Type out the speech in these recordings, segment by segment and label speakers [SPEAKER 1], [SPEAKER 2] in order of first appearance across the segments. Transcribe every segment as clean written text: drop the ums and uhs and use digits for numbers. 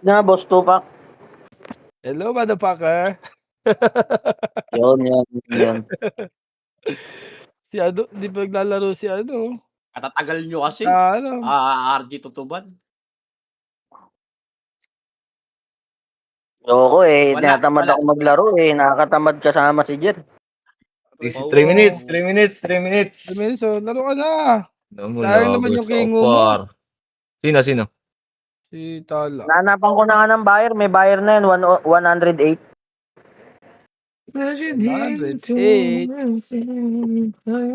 [SPEAKER 1] nga, boss Tupac.
[SPEAKER 2] Hello, motherfucker.
[SPEAKER 1] Yun.
[SPEAKER 2] Si ano, di pa naglalaro si ano.
[SPEAKER 3] Katatagal nyo kasi.
[SPEAKER 2] Ano?
[SPEAKER 3] RG Tutuban.
[SPEAKER 1] Loko eh,
[SPEAKER 3] Wala,
[SPEAKER 1] tinatamad
[SPEAKER 3] wala.
[SPEAKER 1] ako maglaro eh. Nakakatamad kasama si Jer.
[SPEAKER 4] 3 minutes, 3 minutes, 3 minutes.
[SPEAKER 2] So, laro ka na.
[SPEAKER 4] Sayang
[SPEAKER 2] naman yung kingo mo.
[SPEAKER 4] Sino?
[SPEAKER 2] Si Tala.
[SPEAKER 1] Nanapan ko na nga ng buyer. May buyer na yun, 108.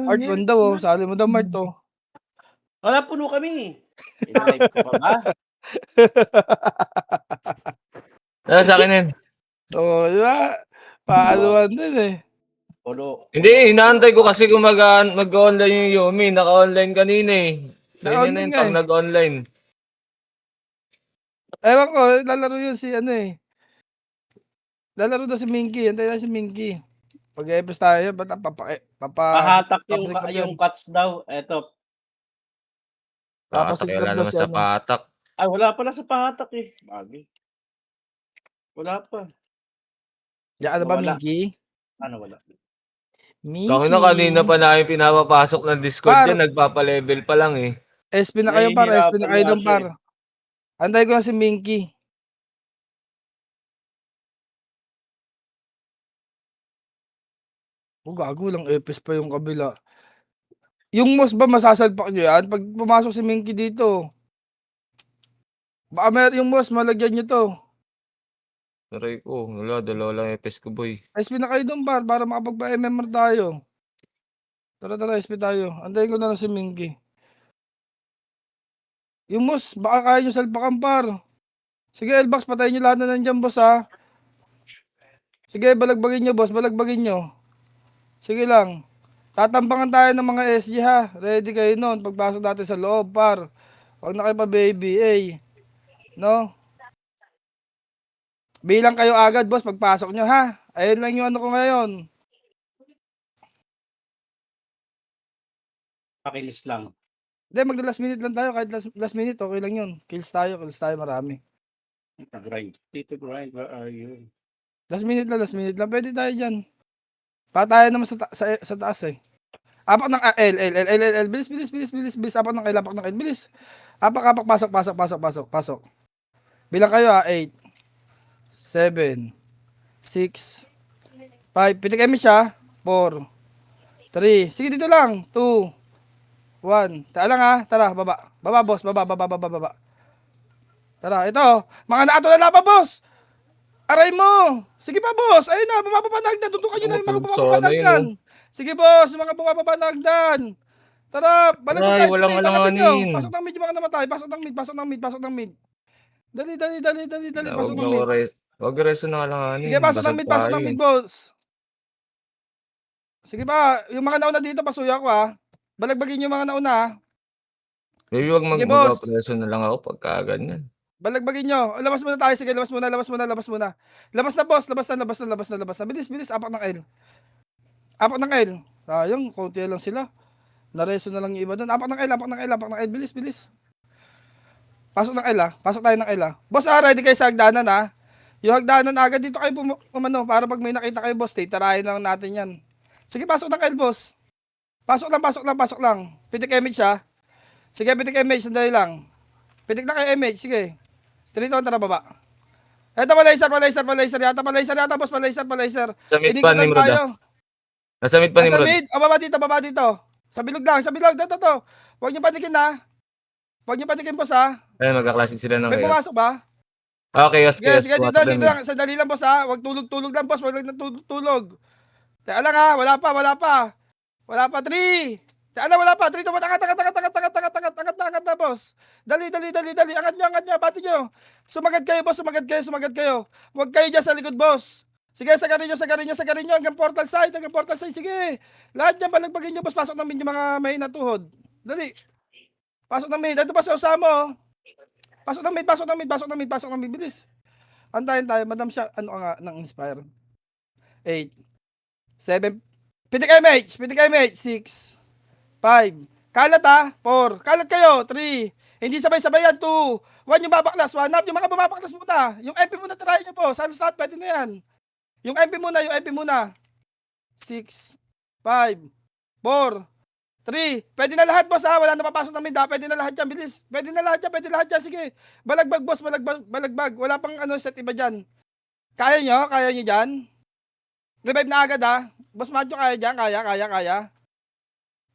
[SPEAKER 2] Art one daw, oh. Sali mo daw, Mart, oh.
[SPEAKER 3] Wala, puno kami. Ina-live ko pa ba?
[SPEAKER 4] Sa akin yan.
[SPEAKER 2] Oo, di ba? Paaluan din eh.
[SPEAKER 3] Puno.
[SPEAKER 4] Hindi, inaantay ko kasi kung mag-online yung Yumi. Naka-online kanina eh. Ganyan na yun pag nag-online.
[SPEAKER 2] Ewan ko, lalaro yun si ano eh. Lalaro daw si Minky. Antay na si Minky. Pag-epos tayo, ba't
[SPEAKER 3] Pahatak yung cuts daw. Eto.
[SPEAKER 4] Patak, wala naman sa patak.
[SPEAKER 3] Ay, wala pala sa pahatak eh. Bagay. Wala pa.
[SPEAKER 2] Diyan ka na ba, Minky?
[SPEAKER 3] Ano wala?
[SPEAKER 2] Minky.
[SPEAKER 4] Kanina pa namin pinapapasok ng Discord dyan. Nagpapa-level pa lang eh.
[SPEAKER 2] SP na kayo, par. SP na kayo doon, par. Antay ko na si Minky. Gago lang, epes pa yung kabila. Yung mouse ba masasalpak nyo yan? Pag pumasok si Minky dito. Baka yung mouse, malagyan nyo to.
[SPEAKER 4] Aray ko, wala, dalawa lang epes ko, boy.
[SPEAKER 2] SP na kayo doon, par, para makapagpa-MMR tayo. Tara, SP tayo. Antayin ko na lang si Minky. Yung mouse, baka kaya nyo salpakan, par. Sige, Elbox, patayin nyo lahat na nandiyan, boss, ha. Sige, balagbagin nyo, boss, balagbagin nyo. Sige lang. Tatampangan tayo ng mga SG, ha. Ready kayo nun. Pagpasok natin sa loob, par. Huwag na kayo pa, baby, eh. No? Bilang kayo agad, boss, pagpasok nyo, ha. Ayun lang yung ano ko ngayon.
[SPEAKER 3] Pakilis lang.
[SPEAKER 2] Hindi, magda-last minute lang tayo. Kahit last minute, okay lang yun. Kills tayo marami.
[SPEAKER 3] Tito Grind, where are you?
[SPEAKER 2] Last minute lang. Pwede tayo dyan. Patayan naman sa taas, eh. Apak ng L. Bilis. Apak ng L. Bilis. Apak, pasok. Bilang kayo, ha. 8, 7, 6, 5. Pitik emi siya. 4, 3. Sige, dito lang. 2, 1. Tara lang, ha. Tara, baba. Baba, boss. Baba. Tara, ito. Mga naato na laban, boss. Aray mo. Sige pa, boss. Ayun na, bumababanagdan. Tutukan nyo na yung mga bumababanagdan. Sige, boss. Mga bumababanagdan. Tara, balik mo tayo sa mid. Tanggapin nyo. Pasok ng mid yung mga namatay. Pasok ng mid. Dali. Pasok ng mid.
[SPEAKER 4] Huwag reso na alanganin.
[SPEAKER 2] Sige, pasok ng mid, boss. Sige ba, yung mga nauna dito, pasuya ko, ha. Balagbagin yung mga nauna, ha.
[SPEAKER 4] Maybe wag mag-preso na lang ako pagka ganyan.
[SPEAKER 2] Balagbagin nyo. Labas muna tayo. Sige, labas muna. Labas na, boss. Labas na. Bilis. Apak ng L. Sayang, konti lang sila. Nareso na lang yung iba doon. Apak ng L. Bilis. Pasok ng L, ha. Pasok tayo ng L, ha. Boss, ready kayo sa hagdanan, ha. Yung hagdanan agad dito kayo pumano. Para pag may nakita kayo, boss, titirahin lang natin yan. Sige, pasok ng L, boss. Pasok lang. Pitik image, ha. Sige, pitik image. Sandali lang. Pitik na kayo image. Sige. Dito, tara baba. Eto, pa-laser. Yata, boss, pa-laser.
[SPEAKER 4] Sa mid pa, Nimrod, ha. Nasa mid pa, Nimrod.
[SPEAKER 2] Baba dito. Sa bilog lang. Dito. Huwag niyo patikin, ha. Boss, ha.
[SPEAKER 4] Ayun, magka-classic sila ng
[SPEAKER 2] May pumasok ba?
[SPEAKER 4] Okay,
[SPEAKER 2] sige, dito lang. Sandali lang, boss, ha. Huwag tulog lang, boss. Huwag lang tulog. Teka lang, ha. Wala pa. 3. Teka lang, wala pa. 3, angat na, boss. Dali. Angat nyo. Bati nyo. Sumagad kayo, boss. Huwag kayo dyan sa likod, boss. Sige, sagarin nyo. Hanggang portal side. Sige. Lahat dyan, balagbagin nyo, boss. Pasok ng mid yung mga may natuhod. Dali. Pasok ng mid. Ito pa sa Osamo. Pasok ng mid. Bilis. Antayin tayo. Madam siya, ng inspire. 8, 7. Pitik MH. 6, 5. Kalat, ha. 4. Kalat kayo. 3. Hindi sabay-sabay yan. 2, 1 yung babaklas. 1 up. Yung mga bumabaklas muna. Yung MP muna, try nyo po. Salos lahat, pwede na yan. Yung MP muna, yung MP muna. 6, 5, 4, 3. Pwede na lahat, boss, ha? Wala na papasok ng minda. Pwede na lahat yan, bilis. Pwede na lahat yan, pwede lahat yan. Sige. Balagbag, boss, balagbag. Wala pang set iba dyan. Kaya nyo dyan? Revive na agad, ha? Boss Madjo, kaya dyan?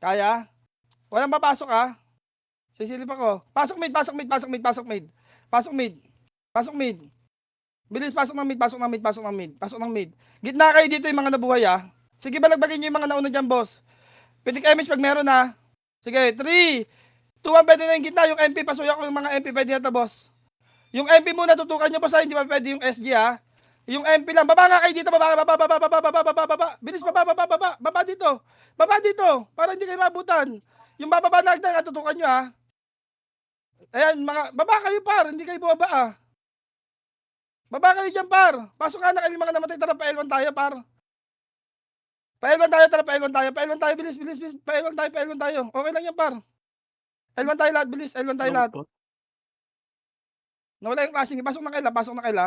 [SPEAKER 2] Kaya? Walang papasok, ha? Sisilip ako. Pasok mid. Bilis, pasok ng mid. Gitna kayo dito yung mga nabuhay, ha? Sige, balagbagin nyo yung mga nauna dyan, boss. Pitik image pag meron, ha? Sige, 3, 2, 1, pwede na yung gitna. Yung MP, pasuya ko yung mga MP, pwede na to, boss. Yung MP muna, tutukan nyo, boss, ha? Hindi pa pwede yung SG, ha? Yung MP lang. Baba nga kayo dito, baba. Bilis, baba dito. Baba dito, para hindi kayo mabutan. Yung bababa na agad, tutukan nyo, ha? Ayan, baba kayo, par. Hindi kayo bumaba, ha? Baba kayo dyan, par. Pasok nga na kayo mga namatay. Tara, pa-L1 tayo, par. Pa-L1 tayo. Bilis. Pa-L1 tayo. Okay lang yan, par. L1 tayo lahat, bilis. L1 tayo lahat. Nawala yung flashing. Pasok ng L,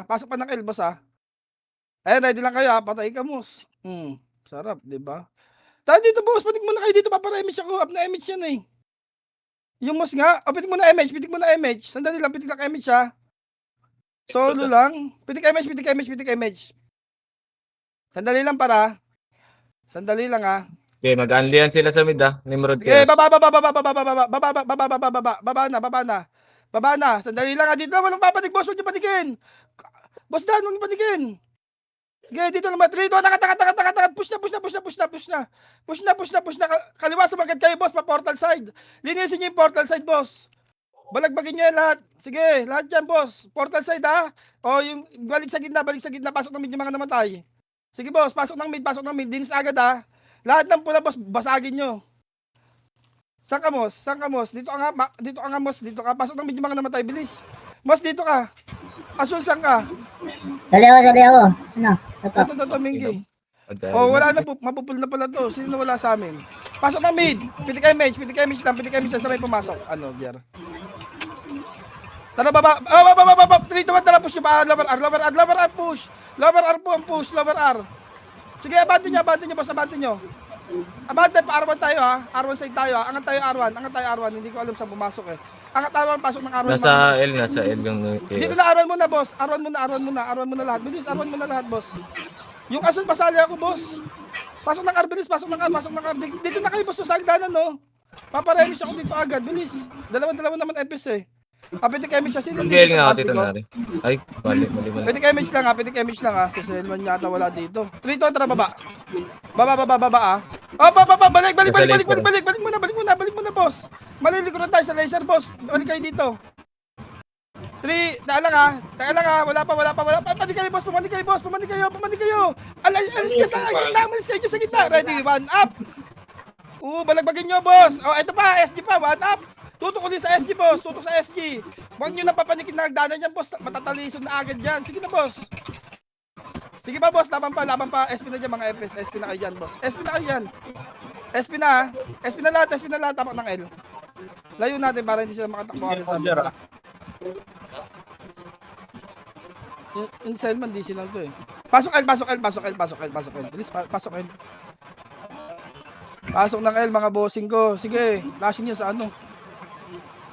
[SPEAKER 2] Pasok pa ng L, boss, ha? Ayan, ready lang kayo, ha? Patay ka, mus. Sarap, di ba? Tayo dito, boss. Patik muna kayo dito. Papara-image ako. Up na image yan, eh. Yung mus nga. O, pitik mo na image. Sandali lang, pitik lang image, ha? Solo lang. Pitik image. Sandali lang, para. Sandali lang, ha?
[SPEAKER 4] Okay, mag-unli yan sila sa mid, ha? Nimrod
[SPEAKER 2] Okay,
[SPEAKER 4] Chaos.
[SPEAKER 2] baba na. Sandali lang, ha? Dito lang, walang papanig, boss. Huwag niyo panikin. Boss Dan, huwag niyo panikin. Okay, dito naman. Dito, nakat. Push na. Kaliwa sa magad kayo, boss, pa portal side. Linisin niyo yung portal side, boss. Balagbagin niyo yan lahat. Sige, lahat yan, boss. Portal side, ha? O, yung balik sa gitna. Pasok ng mid yung mga namatay. Sige, boss. Pasok ng mid. Dinis agad, ha? Lahat ng pula, boss, basagin nyo. Saan ka, Mos? Dito ka nga, Mos. Dito ka. Pasok ng mid yung mga namatay. Bilis. Mos, dito ka. Asul, saan ka?
[SPEAKER 5] Dali ako. Ano?
[SPEAKER 2] Ito, Mingi. Oh, wala na po. Mapupul na pala to. Sino na wala sa amin? Pasok ng mid. Pitik image lang. Sa may pumasok. Ano, Jer? Tara, baba. 3, 2, 1, tara, push nyo pa. Lower R, push. Lower R po ang push. Lower R. Sige, abante nyo, boss. Abante, pa R1 tayo, ha? R1 side tayo, ha? Angat tayo R1. Hindi ko alam saan pumasok, eh. Angat R1, pasok ng R1.
[SPEAKER 4] Nasa L yung Chaos.
[SPEAKER 2] Dito na R1 muna, boss. R1 muna lahat. Bilis, R1 muna lahat, boss. Yung asul, pasali ako, boss. Pasok ng R, bilis. Pasok ng R. Dito na kayo, boss. Sa sagdanan, no? Paparemish ako dito agad. Bilis. Dalawa naman FS, eh. Pitik image siya. Sino
[SPEAKER 4] Ang nga ako dito, Nari. Ay, mali.
[SPEAKER 2] Pitik image lang, ha? Si Selman yata wala dito. 3, 2, tara, baba, ha? Oh, baba. Balik muna, boss. Malilikuran tayo sa laser, boss. Balik kayo dito. 3, Teka lang, ha? Wala pa. Pumandi kayo, boss. Pumandi kayo. Alis ka sa gitna. Ready, 1 up. Balagbagin nyo, boss. Oh, ito pa, SG pa, 1 up. Tutok ulit sa SG, boss. Huwag nyo napapanikin na nagdanan dyan, boss. Matatalisod na agad dyan. Sige na, boss. Sige pa, boss. Laban pa. SP na dyan, mga FS. SP na kayo dyan, boss. SP na kayo dyan. SP na, ha? SP na lahat. Tapak ng L. Layo natin para hindi sila makatakbo kami sa bala. Yung Selman, DC lang to, eh. Pasok L. Bilis, pasok L. Pasok ng L, mga bossing ko. Sige, lashing nyo sa ano.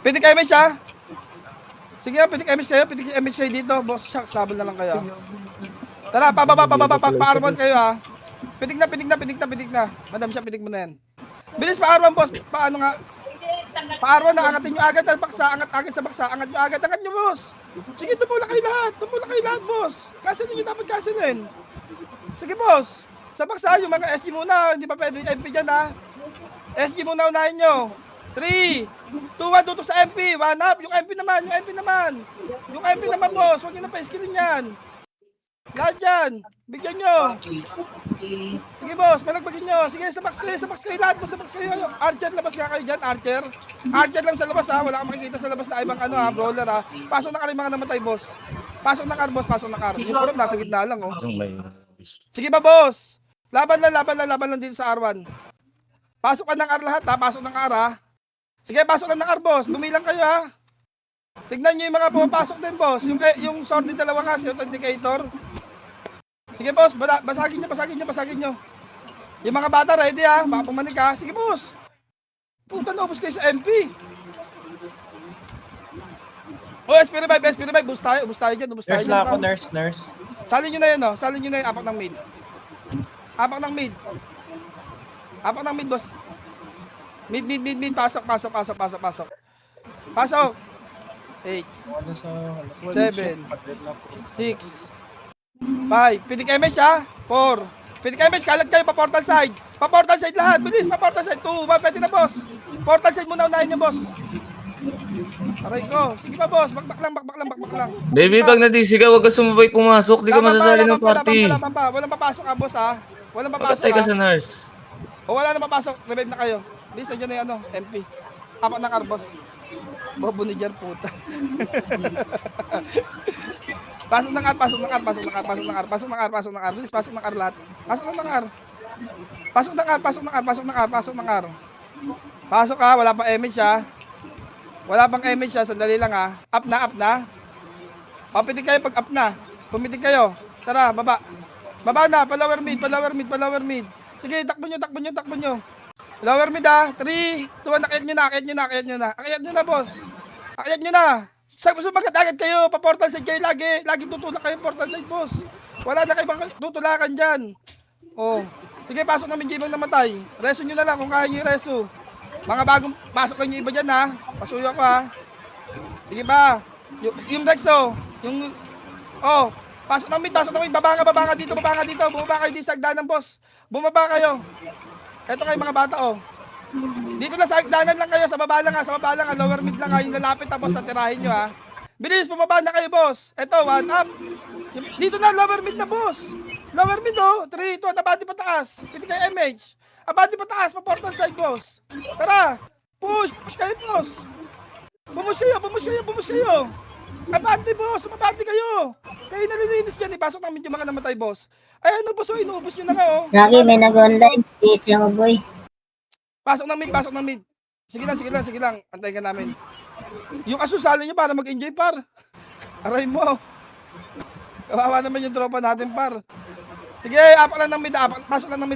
[SPEAKER 2] Pitik image, ha? Sige, pitik image kayo dito. Boss, shucks, sabol na lang kayo, ha? Tara, pa-R1 kayo, ha? Pitik na. Madam siya, pitik mo na yan. Bilis, pa-R1, boss. Paano nga? Pa-R1 na, angatin nyo agad ang baksa. Angat sa baksa. Angat nyo, boss. Sige, tumula kayo lahat, boss. Kasilin nyo, dapat kasilin. Sige, boss. Sa baksa, yung mga SG muna. Hindi pa pwede MP dyan, ha? SG muna, unahin nyo. 3, 2, 1, tutok sa MP. 1 up. Yung MP naman, boss. Huwag nyo na pa-skillin yan. Lahat dyan. Bigyan nyo. Sige, boss. Malagbagin nyo. Sige, sa box kayo lahat. Sa box kayo. Archer, labas nga kayo dyan. Archer lang sa labas, ha. Wala kang makikita sa labas na ibang brawler, ha. Pasok na kayo mga namatay, boss. Pasok ng R. Yung kurap nasa gitna lang, oh. Sige ba, boss? Laban lang dito sa R1. Pasok ka ng R lahat, ha. Pasok ng R, ha. Sige, pasok lang ng R, boss. Bumilang kayo, ha. Tignan nyo yung mga pumapasok din, boss. Yung sword din dalawa kasi, authenticator. Sige, boss. Basagin nyo. Yung mga bata, ready ha. Baka pumanik ha. Sige, boss. Puta, naubos kayo sa MP. Oh, SP revive. Boost tayo dyan.
[SPEAKER 3] Nurse na ako, nurse.
[SPEAKER 2] Salin nyo na yun, no? Salin nyo na yun. Apak ng mid. Apak ng mid, boss. Mid. Pasok. Pasok. 8, 7, 6, 5. Pitik MH ha. 4. Pitik MH, kalat kayo pa portal side. Pa portal side lahat. Bilis, pa portal side. 2, 1, pwede na, boss. Portal side muna unahin nyo, boss. Aray ko. Sige pa, boss. Bakbak lang.
[SPEAKER 4] Baby, pag nadisigaw, huwag ka sumabay pumasok. Di ka masasali ng party.
[SPEAKER 2] Laban pa. Walang papasok boss ha. Walang papasok
[SPEAKER 4] Patay ka sa nurse.
[SPEAKER 2] O wala na papasok. Revive na kayo. Bilis, nandiyan na yung MP. Apat ng boss. Bobo ni Jar, puta. Pasok ng R. Bilis, pasok ng R lahat. Pasok ng R. Pasok ha, wala pa image ha. Wala pang image ha, sandali lang ha. Up na. Papitig kayo pag up na. Pumitig kayo. Tara, baba. Baba na, pa lower mid. Sige, takbo nyo. Lower mid ha. 3, 2, 1, akyat nyo na, boss. Akyat nyo na. Sumagat agad kayo. Pa-portal side kayo lagi. Lagi tutulak kayo portal side, boss. Wala na kayo bang tutulakan dyan. Oh. Sige, pasok namin Jimong namatay. Reso nyo na lang kung kaya nyo yung reso. Mga bagong pasok lang yung iba dyan ha. Pasuyo ako ha. Sige ba? Yung Rexo. Pasok ng mid. Baba nga dito. Bumaba kayo dito sa agdanan, boss. Bumaba kayo. Eto kayo mga bata, oh. Dito na sa agdanan lang kayo, sa baba lang ha, lower mid lang ha, yung lalapit na boss, natirahin nyo ha. Bilis, bumaba na kayo, boss. Eto, 1 up. Dito na, lower mid na, boss. Lower mid, oh. 3, 2, abati pataas. Pwede kayo MH. Abati pataas, pa-portal side, boss. Tara, push kayo, boss. Bumush kayo. Abati, boss, mabati kayo. Kayo nalilinis yan, pasok namin yung mga namatay, boss. Ay, ano, boss, inuubos nyo na nga, oh.
[SPEAKER 5] Lagi may nag-online. Busy ako, boy.
[SPEAKER 2] Pasok ng mid. Sige lang. Antayin ka namin. Yung asusali nyo para mag-enjoy, par. Aray mo. Kawawa naman yung tropa natin, par. Sige, apak lang ng mid. Pasok lang ng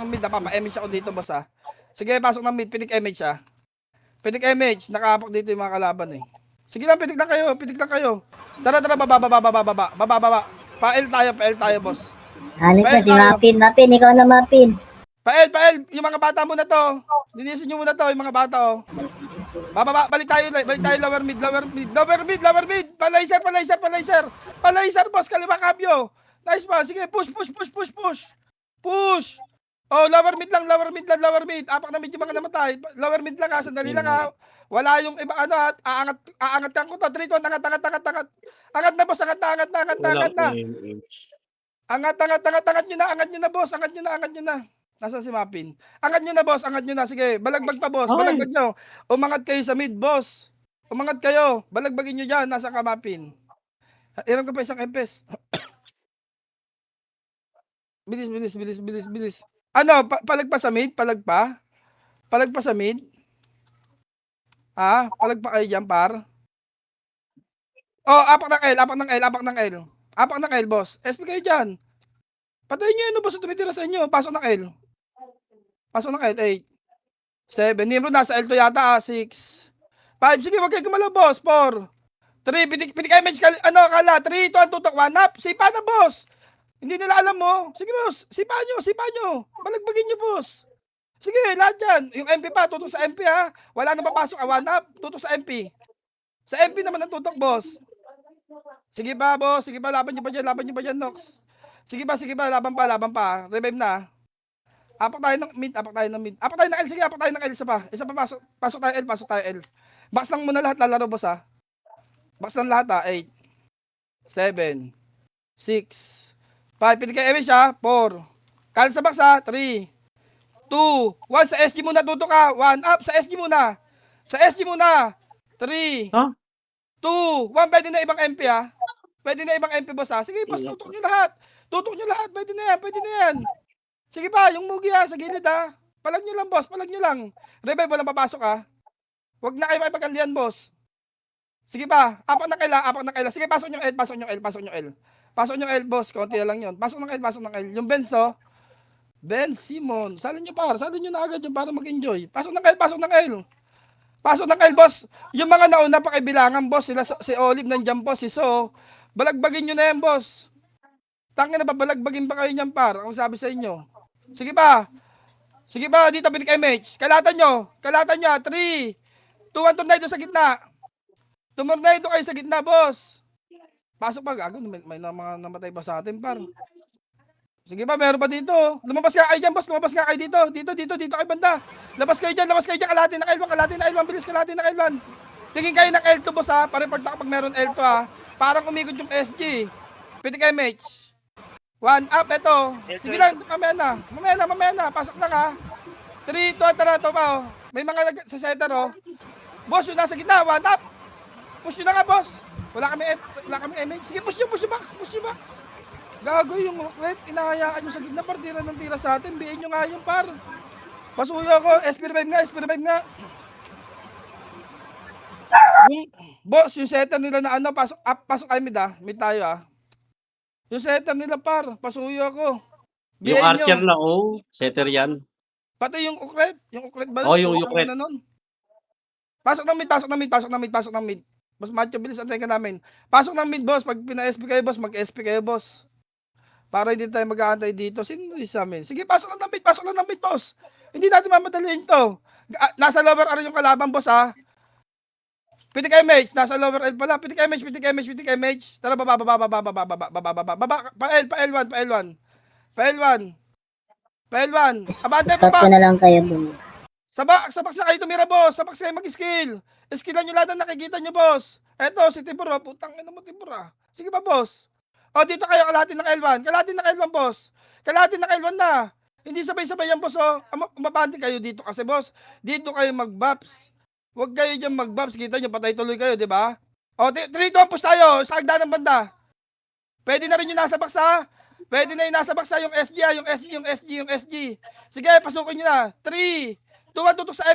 [SPEAKER 2] mid. Papa-MH ako dito, boss, ha. Sige, pasok ng mid. Pitik MH, ha. Pitik MH. Nakaapak dito yung mga kalaban, eh. Sige lang, pitik lang kayo. Tara, baba. Pa-L tayo, boss.
[SPEAKER 5] Ano ka si Mapin? Ikaw na Mapin.
[SPEAKER 2] Pa-L, yung mga bata muna to. Linisin nyo muna to, yung mga bata, oh. Bababa, balik tayo lower mid. Palaser, boss, kaliwa cambio. Nice ba? Sige, push. Oh, lower mid. Apak na mid yung mga namatay. Lower mid lang ha, sandali lang ha. Wala yung iba aangat ko to. 3, 2, angat. Angat na, boss, angat na. Angat nyo na, boss. Angat nyo na. Nasaan si Mapin? Angat nyo na. Sige, balagbag pa, boss. Balagbag nyo. Umangat kayo sa mid, boss. Balagbagin nyo dyan. Nasa ka, Mapin. Iram ko pa isang empes. Bilis. Ano, palag pa sa mid? Palag pa sa mid? Ha? Palag pa kayo dyan, par? Oh, apak ng L, boss. SP kayo dyan. Patayin nyo yun, boss, tumitira sa inyo. Pasok ng L, 8. 7. Nimro, nasa L to yata, 6. 5. Sige, wag kayo gumalaw, boss. 4. 3. Pitik image, kala. 3, 2, 1, tutok. 1 up. Sipa na, boss. Hindi nila alam mo. Sige, boss. Sipa nyo. Balagbagin nyo, boss. Sige, lahat yan. Yung MP pa, tutok sa MP, ha. Wala na papasok. 1 up, tutok sa MP. Sa MP naman ang tutok, boss. Sige ba, boss? Laban nyo pa dyan, Nox. Sige ba, laban pa. Revive na. Apak tayo ng mid. Apak tayo ng L, sige, apak tayo ng L. Isa pa, pasok tayo L. Box lang muna lahat, lalaro, boss, ha. Box lang lahat, ha. 8, 7, 6, 5. Pili kay Emish, ha. 4. Kalan sa box, ha. 3, 2, 1. Sa SG muna, tutok ka. 1 up, sa SG muna. 3, 2, 1. Pwede na ibang MP, ha. Boss, ha. Sige, boss, tutok nyo lahat. Pwede na yan. Sige pa, yung mugi ha, sa gilid ha. Palag nyo lang, boss. Revive, walang papasok ha. Huwag na kayo makipagkandihan, boss. Sige pa. Apak ng L. Sige, pasok nyo L. Pasok nyo L, boss. Konti na lang yun. Pasok ng L. Yung Benzo. Ben Simon. Salin nyo na agad yun para mag-enjoy. Pasok ng L. Pasok ng L, boss. Yung mga nauna pa kaibilangan, boss. Sila, si Olive nandiyan, boss. Si So. Balagbagin nyo na yan, boss. Tangin na ba, balagbagin pa kayo niyan, par. Ang sabi sa inyo. Sige pa, dito, pinik MH. Kalatan nyo. 3, 2, 1, tornado sa gitna. Tumornado kayo sa gitna, boss. Pasok pa, gago. May mga namatay pa sa atin, par. Sige ba, meron pa dito. Lumabas ka kayo dyan, boss. Dito kayo banda. Labas kayo dyan. Kalahati ng L1. Bilis, kalahati ng L1. Tingin kayo ng L2, boss, ha. Pa-report na kapag meron L2, ha. Parang umikot yung SG. Pitik MH. 1 up, eto. Sige lang, mamaya na. Pasok lang, ha. 3, 2, tara, ito pa, oh. May mga sa center, oh. Boss, yun nasa gitna. 1 up. Push nyo na nga, boss. Wala kami MH. Sige, push nyo box. Gago yung rocket. Inahayaan nyo sa gitna, par. Tira ng tira sa atin. Biin nyo nga yung par. Pasuyo ako. SP revive nga. Boss, yung setter nila na ano, pasok kayo mid, mid tayo, Yung setter nila, par, pasuyo ako.
[SPEAKER 3] Yung Archer lang, setter yan.
[SPEAKER 2] Pati yung ukret ba?
[SPEAKER 3] Yung ukret.
[SPEAKER 2] Pasok ng mid. Boss Macho, bilis, antayin ka namin. Pasok ng mid, boss. Pag pina-SP kayo, boss, mag-SP kayo, boss. Para hindi tayo mag-aantay dito. Sino sa amin? Sige, pasok lang ng mid, boss. Hindi natin mamadaliin to. Nasa lower R yung kalaban, boss, Pitik MH, nasa lower L pala. Pitik MH. Tara, baba. Pa L1. Abante pa
[SPEAKER 5] Stop
[SPEAKER 2] ba?
[SPEAKER 5] ko na lang kayo, boy.
[SPEAKER 2] Sabak na kayo tumira, boss. Sabak kayo mag-skill. Skillan nyo lahat na nakikita nyo, boss. Eto, si Tibor, putang ina mo, Tibor, Sige pa, boss. O, dito kayo, kalahati ng L1, boss. Kalahati ng L1 na. Hindi sabay-sabay yan, boss, Mabante kayo dito kasi, boss. Dito kayo mag-baps. Huwag kayo dyan mag-baps. Kita nyo, patay tuloy kayo, di ba? O, 3, 2, 1, push tayo. Sa agda ng banda. Pwede na rin yung nasa box, Pwede na yung nasa box, yung SG. Sige, pasukin nyo na. 3, 2, 1, tutok sa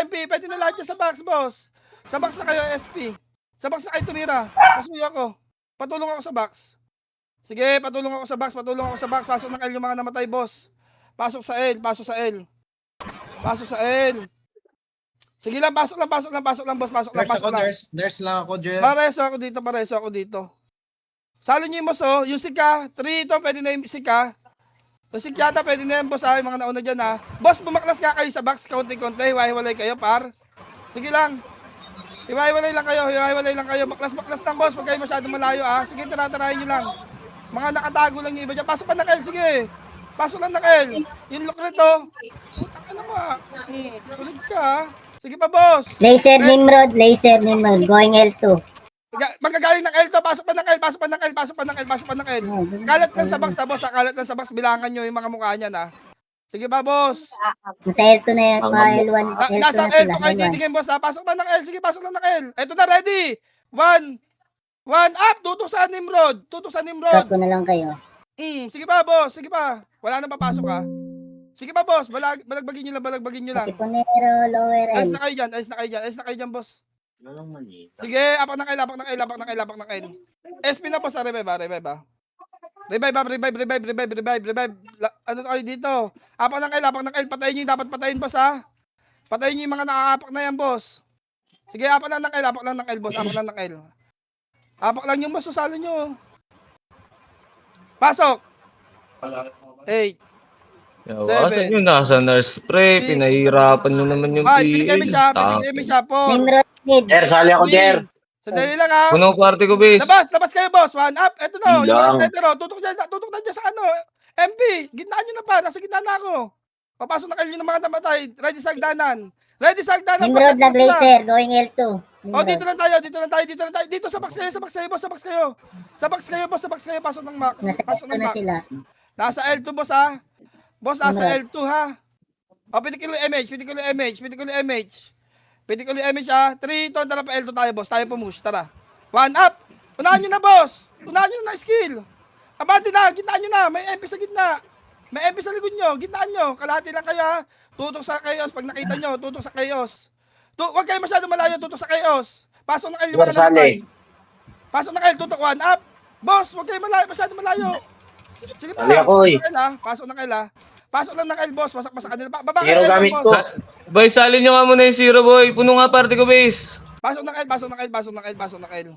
[SPEAKER 2] MP. Pwede na lahat yan sa box, boss. Sa box na kayo, SP. Sa box na kayo tumira. Pasuyo ako. Patulong ako sa box. Sige, patulong ako sa box. Pasok ng L yung mga namatay, boss. Pasok sa L. Sige lang, pasok lang, boss.
[SPEAKER 6] There's lang ako, Jer.
[SPEAKER 2] Pareso ako dito. Salo nyo yung boss, yung Sika. 3, ito, pwede na yung Sika. Yung Sika yata, pwede na yung boss, yung mga nauna dyan, Boss, bumaklas nga kayo sa box, konti-konti, hiwa-hiwalay kayo, par. Sige lang. Hiwa-hiwalay lang kayo. Baklas lang, boss, pag kayo masyado malayo, Sige, tara-tarahin nyo lang. Mga nakatago lang yung iba dyan. Pasok pa ng L, sige. Pasok lang ng L. Yung look rito. Ano mo, Ulit ka, Sige pa, boss.
[SPEAKER 5] Laser Nimrod, going L2.
[SPEAKER 2] Magagaling ng L to, pasok pa ng L. Kalat lang sa box, boss, kalat lang sa box, bilangan nyo yung mga mukha niyan, Sige ba, boss?
[SPEAKER 5] Nasa L2 na yan, mga L1, L2
[SPEAKER 2] Nasa
[SPEAKER 5] na
[SPEAKER 2] L
[SPEAKER 5] sila.
[SPEAKER 2] to kayo titigin, boss, Pasok pa ng L, sige, pasok lang ng L. Eto na, ready. 1 up, tutok sa Nimrod.
[SPEAKER 5] Stop ko na lang kayo.
[SPEAKER 2] Sige pa, boss, Wala nang papasok, Sige pa, boss, balagbagin nyo lang.
[SPEAKER 5] Tiponero, lower L.
[SPEAKER 2] Ayos na kayo dyan, boss. Sige, apak ng L. SP na, boss, revive. Ano tayo dito? Apak ng L. Patayin nyo yung dapat patayin, boss, Patayin nyo yung mga nakakapak na yan, boss. Sige, apak lang ng L, boss. Apak lang yung boss, susalo nyo. Pasok. 8.
[SPEAKER 4] Asan yung nasa nurse pre? Pinahirapan nyo naman yung
[SPEAKER 2] Pinigay
[SPEAKER 4] PL.
[SPEAKER 2] mo siya po.
[SPEAKER 5] Nimrod mid.
[SPEAKER 6] Jer, sali ako, Jer.
[SPEAKER 2] Sandali lang,
[SPEAKER 4] Punong party ko, bis.
[SPEAKER 2] Labas kayo, boss. 1 up. Eto na, yung
[SPEAKER 6] Lang.
[SPEAKER 2] mga sniper, tutok na dyan sa MP, gitnaan nyo na pa. Nasa gitna na ako. Papasok na kayo ng mga namatay. Ready sa hagdanan.
[SPEAKER 5] Nimrod na Blazer, going L2.
[SPEAKER 2] Dito lang tayo. Dito sa box kayo, boss. Sa box kayo. Pasok ng max.
[SPEAKER 5] Nasa
[SPEAKER 2] Pasok
[SPEAKER 5] L2
[SPEAKER 2] ng
[SPEAKER 5] na
[SPEAKER 2] max.
[SPEAKER 5] sila.
[SPEAKER 2] Nasa L2, boss, Boss, nasa L2, pitikilo MH. Pitikilo MH, 3, tara pa L2 tayo, boss. Tayo push, tara. 1 up. Unahan nyo na, boss. Unahan nyo na skill. Abante na, gitnaan nyo na. May MP sa gitna. May MP sa likod nyo. Gitnaan nyo. Kalahati lang kayo, Tutok sa chaos. Pag nakita nyo, tutok sa chaos. Huwag kayo masyado malayo, tutok sa chaos. Pasok ng L yung mga namatay. Pasok ng L, tutok 1 up. Boss, huwag kayo malayo, masyado malayo. Sige pa, pasok ng L, ha. Pasok lang ng L, boss, pasok pa sa kanila. Baba kayo L, boss.
[SPEAKER 4] Boy, salin nyo nga muna yung zero, boy. Puno nga party ko, base.
[SPEAKER 2] Pasok ng L, pasok ng L, pasok ng L, pasok ng L.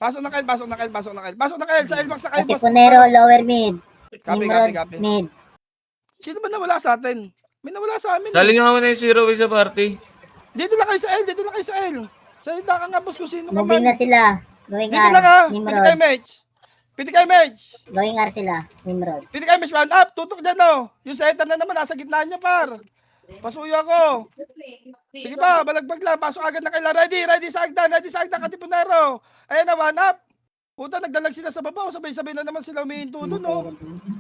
[SPEAKER 2] Pasok ng L, pasok ng L, pasok ng L. Pasok ng L, sa L-box na kayo, boss.
[SPEAKER 5] Katipunero, lower mid.
[SPEAKER 2] Copy,
[SPEAKER 5] Nimrod,
[SPEAKER 2] copy.
[SPEAKER 5] mid.
[SPEAKER 2] Sino ba nawala sa atin? May nawala sa amin.
[SPEAKER 4] Salin nyo nga muna yung zero, boy, sa party.
[SPEAKER 2] Dito lang kayo sa L, dito lang kayo sa L. Salita ka nga, boss, kung sino ka
[SPEAKER 5] Moving
[SPEAKER 2] man.
[SPEAKER 5] na sila. Going
[SPEAKER 2] Dito lang, ha.
[SPEAKER 5] R.
[SPEAKER 2] Pili
[SPEAKER 5] Nimrod.
[SPEAKER 2] kayo, Mitch. Pili kayo, Mitch.
[SPEAKER 5] Going R sila. Nimrod.
[SPEAKER 2] Pili kayo, Mitch. 1 up. Tutok dyan, no. Yung center na naman, nasa gitna niya, par. Pasuyo ako. Sige pa, balagbag lang. Pasok agad na kaila. Ready sa agdan. Katipunero. Ayan na, 1 up. Puta, nagdalag sila sa baba. Sabay-sabay na naman sila umihinto doon, no.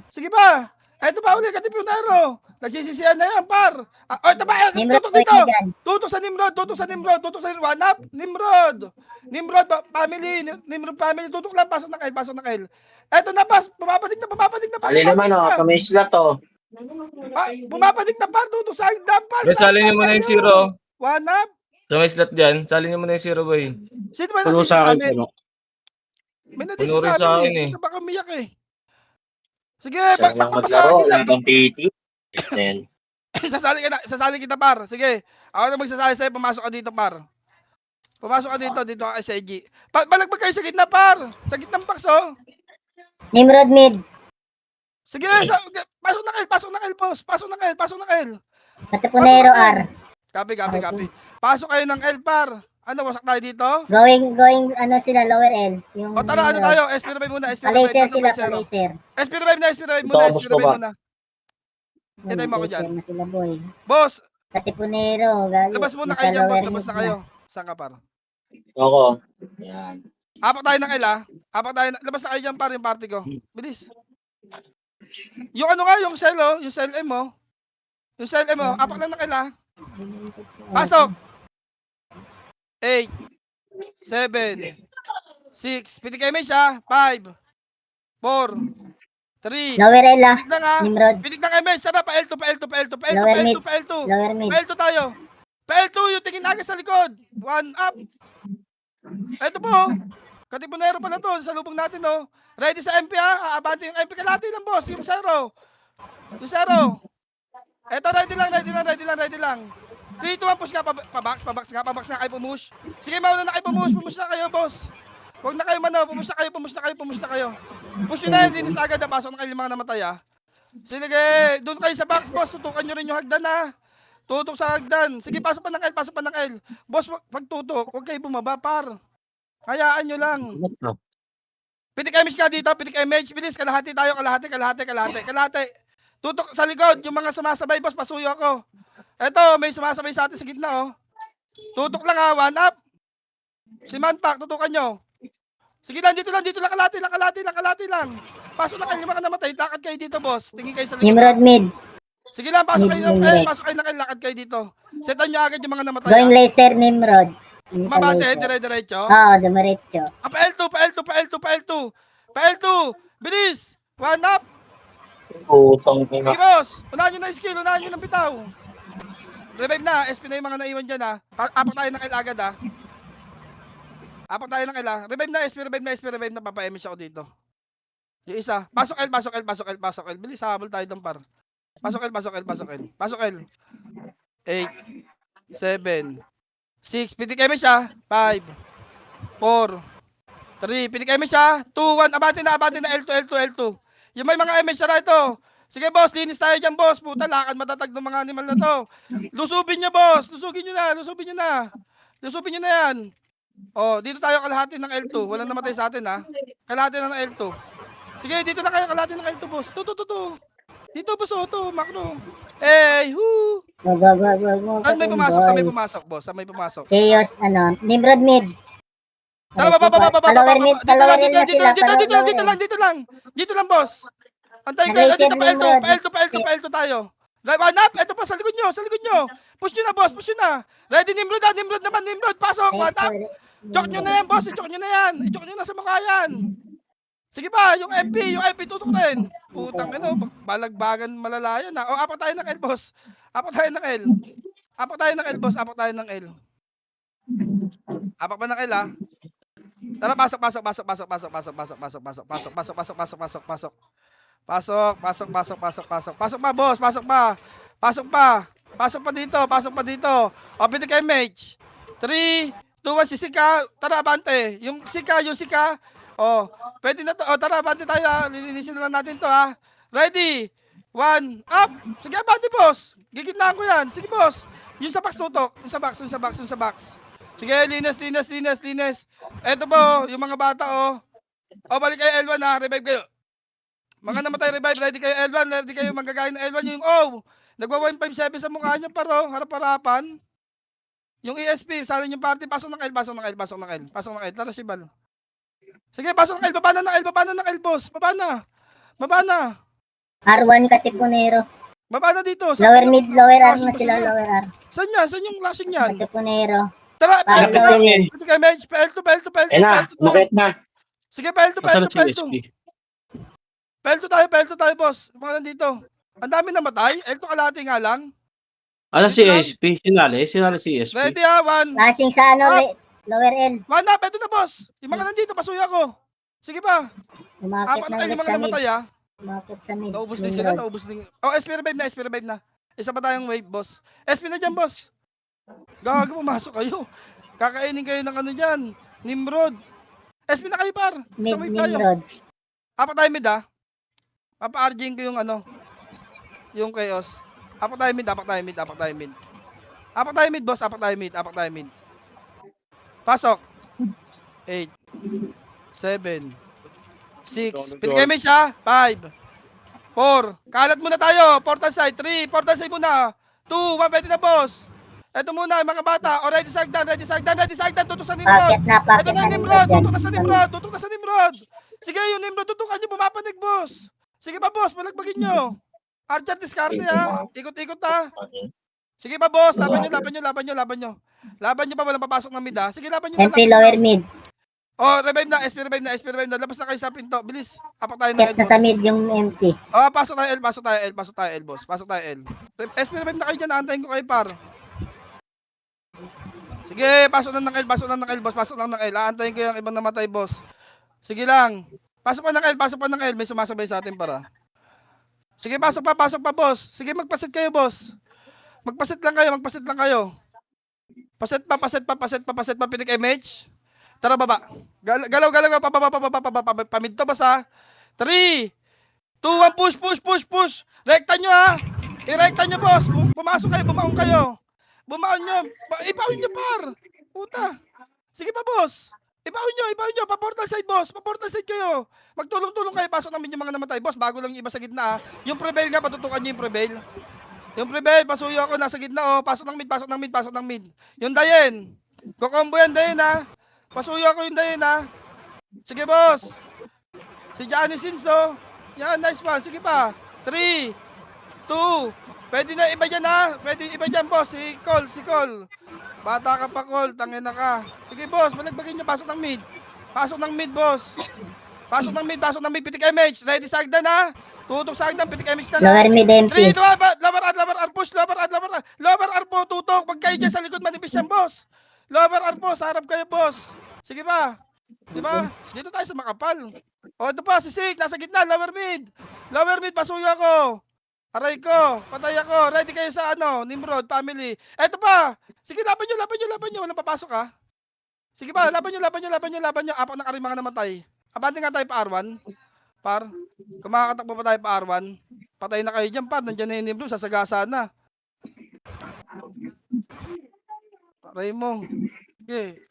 [SPEAKER 2] Sige pa. Eto pa uli, Katipunero. Nagsisisiyan na yan, par. Ito ba?
[SPEAKER 5] Nimrod,
[SPEAKER 2] Tutok dito.
[SPEAKER 5] going na dyan.
[SPEAKER 2] Tutok sa Nimrod. Tutok sa 1 up. Nimrod family. Nimrod family. Tutok lang. Pasok ng L. Eto na, pas. Pumapadig na.
[SPEAKER 6] Ali naman oh, kami sila to.
[SPEAKER 2] Bumapadig na, par. Tutok sa agdan, par.
[SPEAKER 4] Boy, salin nyo muna yung zero.
[SPEAKER 2] 1 up.
[SPEAKER 4] Sa may slot dyan, salin nyo muna yung zero, boy.
[SPEAKER 2] Sino ba
[SPEAKER 6] Puno
[SPEAKER 2] nadisi
[SPEAKER 6] sa
[SPEAKER 2] sa
[SPEAKER 6] akin,
[SPEAKER 2] amin?
[SPEAKER 6] puno.
[SPEAKER 2] May nadisi
[SPEAKER 4] Puno rin
[SPEAKER 2] sa
[SPEAKER 4] sa
[SPEAKER 2] amin
[SPEAKER 4] akin,
[SPEAKER 2] eh.
[SPEAKER 4] eh.
[SPEAKER 2] Kita baka umiyak eh. Sige,
[SPEAKER 6] Siya lang maglaro,
[SPEAKER 2] papasakit lang.
[SPEAKER 6] lang titi. Then,
[SPEAKER 2] Sasali kita, par. Sige. Ako na magsasali sa'yo. Pumasok ka dito, par. Pumasok ka dito. Dito ka kay Seji. Balagbag kayo sa gitna, par. Sa gitnang box, oh.
[SPEAKER 5] Nimrod, mid.
[SPEAKER 2] Sige, pasok ng L, boss. Pasok ng L.
[SPEAKER 5] Katipunero, R.
[SPEAKER 2] Copy. Pasok kayo ng L, par. Ano, wasak tayo dito?
[SPEAKER 5] Going, ano sila, lower L. Yung
[SPEAKER 2] O tara, ano
[SPEAKER 5] Nimrod.
[SPEAKER 2] tayo? SP revive muna.
[SPEAKER 5] Palaser sila, palaser.
[SPEAKER 2] SP revive muna. Hintay mo ako dyan.
[SPEAKER 5] Palaser na sila, boy.
[SPEAKER 2] Boss,
[SPEAKER 5] Katipunero, gago.
[SPEAKER 2] labas muna
[SPEAKER 5] Nasa
[SPEAKER 2] kayo dyan, boss.
[SPEAKER 5] lower
[SPEAKER 2] Labas
[SPEAKER 5] mid
[SPEAKER 2] na kayo. Saan ka, par?
[SPEAKER 6] ako. Yan.
[SPEAKER 2] Apak tayo ng L, ah. Labas na kayo dyan, par, yung party ko. Bilis. Yung ano nga, yung cell, oh. Yung cell M, oh. Yung cell M, oh. Apak lang ng L, ah. Pasok. 8, 7, 6. Piti kayo, siya. 5, 4, 3.
[SPEAKER 5] Lower L, ah.
[SPEAKER 2] Pitik lang, ah.
[SPEAKER 5] Nimrod.
[SPEAKER 2] Pitik lang kayo, Sarap. Pa L2.
[SPEAKER 5] Lower mid. Lower mid.
[SPEAKER 2] Pa L2 tayo. Pa L2, yung tingin agad sa likod. 1 up. Ito po. Katipunero pala to. Sa lubong natin, oh. Ready sa MP, ha? Aabante yung MP. Kalati lang, boss. Yung zero. Eto, ready lang. 3, 2, 1, push nga. Pabox nga kayo pumush. Sige, mauna na kayo pumush. Pumush na kayo, boss. Huwag na kayo mano. Pumush na kayo. Push nyo na yun. Dinis agad, pasok na kayo yung mga namatay, ha? Sige, doon kayo sa box, boss. Tutukan nyo rin yung hagdan, ha? Tutok sa hagdan. Sige, pasok pa ng L. Boss, pag tutok, huwag kayo bumaba, par. Hayaan nyo lang. Pitik image ka dito, bilis, kalahati tayo, kalahati. Tutok sa likod, yung mga sumasabay, boss, pasuyo ako. Eto, may sumasabay sa atin sa gitna, oh. Tutok lang, ha, 1 up. Si Manpak, tutukan nyo. Sige lang, dito lang, kalahati lang. Pasok na kayo, yung mga namatay, lakad kayo dito, boss. Tingin kayo sa likod.
[SPEAKER 5] Nimrod, mid.
[SPEAKER 2] Sige lang, pasok kayo ng
[SPEAKER 5] Nimrod.
[SPEAKER 2] lakad kayo dito. Setan nyo agad yung mga namatay,
[SPEAKER 5] Going
[SPEAKER 2] ha.
[SPEAKER 5] laser, Nimrod.
[SPEAKER 2] Mabate, dire-diretso.
[SPEAKER 5] Oo, dumiretso.
[SPEAKER 2] Pa L2. Bilis! 1 up!
[SPEAKER 6] Putong ina.
[SPEAKER 2] Sige, boss! Unahan nyo na skill, unahan nyo ng bitaw. Revive na, SP na yung mga naiwan dyan, ha. Apak tayo ng L agad, ha. Revive na, SP revive na, papa-image ako dito. Yung isa. Pasok L. Bilis, habol tayo ng par. Pasok L. 8, 7, 6, pitik image, ha. 5, 4, 3, pitik image, ha. 2, 1, abante na, L2. Yung may mga image na ito. Sige, boss, linis tayo dyan, boss. Puta, lakad matatag ng mga animal na to. Lusubin nyo, boss. Lusubin nyo na yan. Oh, dito tayo kalahati ng L2. Walang namatay sa atin, ha. Kalahati na ng L2. Sige, dito na kayo kalahati ng L2, boss. Dito, boss, makro. Hey, whoo.
[SPEAKER 5] Go.
[SPEAKER 2] Saan may pumasok, boss?
[SPEAKER 5] Chaos, Nimrod, mid.
[SPEAKER 2] Tara,
[SPEAKER 5] Lower mid na sila.
[SPEAKER 2] Dito lang, boss. Antay kayo, dito pa L2 tayo. One up, eto pa sa likod nyo. Push nyo na, boss, Ready, Nimrod, pasok, 1 up. Chok nyo na yan, boss, ichok nyo na sa mukha yan. Sige pa, yung MP, tutok rin. Putang ino, balagbagan malalayan, ha. O, apak tayo ng L, boss. Apak tayo ng L, boss, Apak pa ng L ha. Tara, pasok, pasok, pasok, pasok, pasok, pasok, pasok, pasok, pasok, pasok, pasok, pasok, pasok, pasok, pasok. Pasok, pasok, pasok, pasok, pasok. Pasok pa, boss, pasok pa. Pasok pa. Pasok pa dito, pasok pa dito. Open the MH. 3, 2, 1, si Sika. Tara, abante. Yung Sika. Oh, pwede na to. Oh, tara, abante tayo ha. Lilinisin na lang natin to ha. Ready? 1, up. Sige, abante, boss. Gigitnaan ko yan. Sige, boss. Yung sa box tutok. Yung sa box. Sige, linis. Eto po, yung mga bata, oh. Oh, balik kayo L1 ha. Revive kayo. Mga namatay revive, ready kayo L1, ready kayo manggagayin ng L1 yung nagwa 157 sa mukha niyo paro, harap-harapan. Yung ESP, salin yung party, pasok ng L. Tara si Bal. Sige, pasok ng L, baba na ng L, boss. Baba na.
[SPEAKER 5] R1 Katipunero.
[SPEAKER 2] Baba na dito.
[SPEAKER 5] Lower mid, lower R na sila, lower R.
[SPEAKER 2] Saan yung flashing yan?
[SPEAKER 5] Katipunero.
[SPEAKER 2] Tara,
[SPEAKER 5] Lapit
[SPEAKER 6] kami.
[SPEAKER 2] pwede kayo, match, PL2.
[SPEAKER 6] Eh na, bakit na?
[SPEAKER 2] Sige, PL2.
[SPEAKER 3] Nasaan si SP?
[SPEAKER 2] PL2 tayo, boss. Yung mga nandito. Ang dami namatay. L2 kalahati nga lang.
[SPEAKER 3] Ano si SP? Sinali si SP.
[SPEAKER 2] Ready ha, 1.
[SPEAKER 5] Flashing sa lower L.
[SPEAKER 2] 1 up, eto na, boss. Yung mga nandito, pasuya ko. Sige pa.
[SPEAKER 5] Umakit
[SPEAKER 2] Apat
[SPEAKER 5] na
[SPEAKER 2] na kayo
[SPEAKER 5] ulit
[SPEAKER 2] yung mga
[SPEAKER 5] sa mid.
[SPEAKER 2] namatay ha.
[SPEAKER 5] Umakit sa mid.
[SPEAKER 2] Naubos din
[SPEAKER 5] Nimrod.
[SPEAKER 2] sila, naubos din. Oh, SP revive na. Isa pa tayong wave, boss. SP na dyan, boss. Gago, pumasok kayo. Kakainin kayo ng ano dyan. Nimrod. SP na kayo, par.
[SPEAKER 5] Mid,
[SPEAKER 2] Isang wave tayo.
[SPEAKER 5] Nimrod.
[SPEAKER 2] Apat tayo mid, ha. Papa-RGing ko yung ano. Yung chaos. Apat tayo mid. Apat tayo mid, boss. Apat tayo mid. Pasok. 8, 7, 6. Pitik image ha. 5, 4. Kalat muna tayo. Portal side. 3. Portal side muna. 2. 1. Pwede na, boss. Ito muna, mga bata. O, ready sagdan. Tutok sa Nimrod. Ito na yung Nimrod. Tutok na sa Nimrod. Sige, yung Nimrod. Tutukan nyo. Bumapanig, boss. Sige pa, boss. Palagbagin nyo. Archer discarte ha. Ikot-ikot ha. Sige pa, boss. Laban nyo. Laban nyo pa. Walang papasok ng mid ha. Sige, laban nyo.
[SPEAKER 5] Entry lower mid.
[SPEAKER 2] Oh, revive na. SP revive na. Labas na kayo sa pinto. Bilis. Apak tayo ng
[SPEAKER 5] Ket
[SPEAKER 2] L,
[SPEAKER 5] na
[SPEAKER 2] boss.
[SPEAKER 5] sa mid yung empty.
[SPEAKER 2] Oh, pasok tayo L, boss. Pasok tayo L. SP revive na kayo dyan. Aantayin ko kayo, par. Sige, pasok na ng L, boss. Pasok lang ng L. Aantayin ko yung ibang namatay, boss. Sige lang. Pasok pa ng L. May sumasabay sa atin, para. Sige, pasok pa, boss. Sige, magpasit kayo, boss. Magpasit lang kayo. Pasit pa. Pinik MH. Tara, baba. Galaw, pababa. Pamid to, boss, ha. 3, 2, 1, push. Rekta nyo, ha. I-rekta nyo, boss. Pumasok kayo, bumaon kayo. Bumaon nyo. Ibaon nyo, par. Puta. Sige pa, boss. Ibaon nyo. Paportal side, boss. Paportal side kayo. Magtulong-tulong kayo. Pasok namin yung mga namatay, boss. Bago lang yung iba sa gitna, ha. Yung prevail nga, patutukan nyo yung prevail. Pasuyo ako. Nasa gitna, oh. Pasok ng mid. Yung Dayen. Kukombo yan, Dayen, ha. Pasuyo ako yung Dayen, ha. Sige, boss. Si Johnny Sinso. Yan, nice pa. Sige pa. 3, 2. Pwede na iba dyan, ha. Boss. Si Cole. Bata ka pa, Cole. Tangin na ka. Sige, boss. Balagbagin nyo. Pasok ng mid, boss. Pasok ng mid. Pitik MH. Ready sa agdan, ha. Tutok sa agdan. Pitik MH na lang.
[SPEAKER 5] Lower mid empty.
[SPEAKER 2] 3, 2, 1. Lower R. Push. Lower R po. Tutok. Pag kayo dyan sa likod, manipis yan, boss. Lower R po. Sa harap kayo, boss. Sige ba? Diba? Dito tayo sa makapal. O, ito pa. Si Sig. Nasa gitna. Lower mid. Pasuyo ako. Aray ko, patay ako. Ready kayo sa Nimrod family. Eto pa. Sige, laban nyo. Walang papasok, ha. Sige pa, laban nyo. Apak ng mga namatay. Abante nga tayo pa R1. Par. Kung makakatakbo pa tayo pa R1. Patay na kayo dyan, par. Nandiyan na yung Nimrod. Sasagasa na. Aray mo.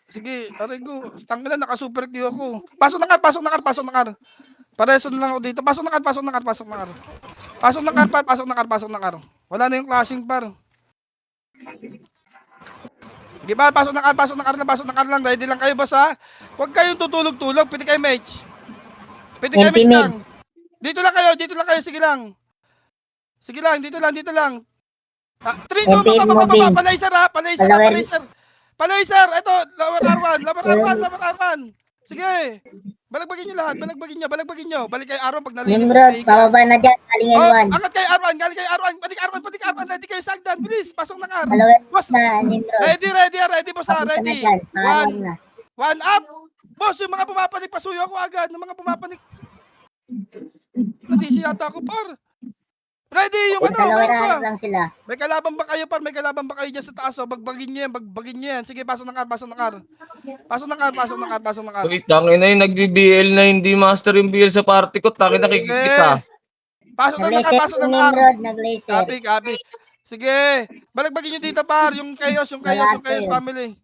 [SPEAKER 2] Sige. Aray ko. Tanggalan, naka-super Q ako. Pasok ng R. Pareso na lang ako dito. Pasok ng R. Wala na yung clashing, par. Sige ba, pasok ng R lang. Ready lang kayo, boss, ha. Huwag kayong tutulog-tulog. Pitik MH lang. Dito lang kayo. Sige lang, dito lang. 3, 2, Palaser, ha. Palaser. Ito, lower R1. Sige. Balagbagin nyo lahat. Balagbagin nyo. Balik kay Arwan pag nalinis.
[SPEAKER 5] Nimrod, bababa na dyan. Galing
[SPEAKER 2] Oh,
[SPEAKER 5] L1.
[SPEAKER 2] angat kay Arwan. Galing kay Arwan. Patik Arwan. Ready kayo sa hagdan. Bilis. Pasok ng Ar.
[SPEAKER 5] Lower
[SPEAKER 2] Boss.
[SPEAKER 5] na, Nimrod.
[SPEAKER 2] Ready boss ha.
[SPEAKER 5] Papunta na
[SPEAKER 2] Ready.
[SPEAKER 5] dyan. Pangalawang na.
[SPEAKER 2] One up. Boss, yung mga pumapanik, pasuyo ako agad. Yung mga pumapanik. Nadisi yata ako, par. Ready, yung
[SPEAKER 5] Sa lower
[SPEAKER 2] meron
[SPEAKER 5] arc
[SPEAKER 2] pa.
[SPEAKER 5] lang sila.
[SPEAKER 2] May kalaban ba kayo, par? May kalaban ba kayo dyan sa taas? O, bagbagin nyo yan. Sige, pasok ng car. Pasok ng car.
[SPEAKER 4] Wait, tangin na yung nagbi-BL na hindi master yung BL sa party ko. Tangin na kikikit ha.
[SPEAKER 2] Pasok ng car,
[SPEAKER 5] Nag-laser
[SPEAKER 2] pasok
[SPEAKER 5] yung
[SPEAKER 2] ng car.
[SPEAKER 5] Nimrod, nag-laser.
[SPEAKER 2] Copy. Sige, balagbagin nyo dito, par. Yung chaos family.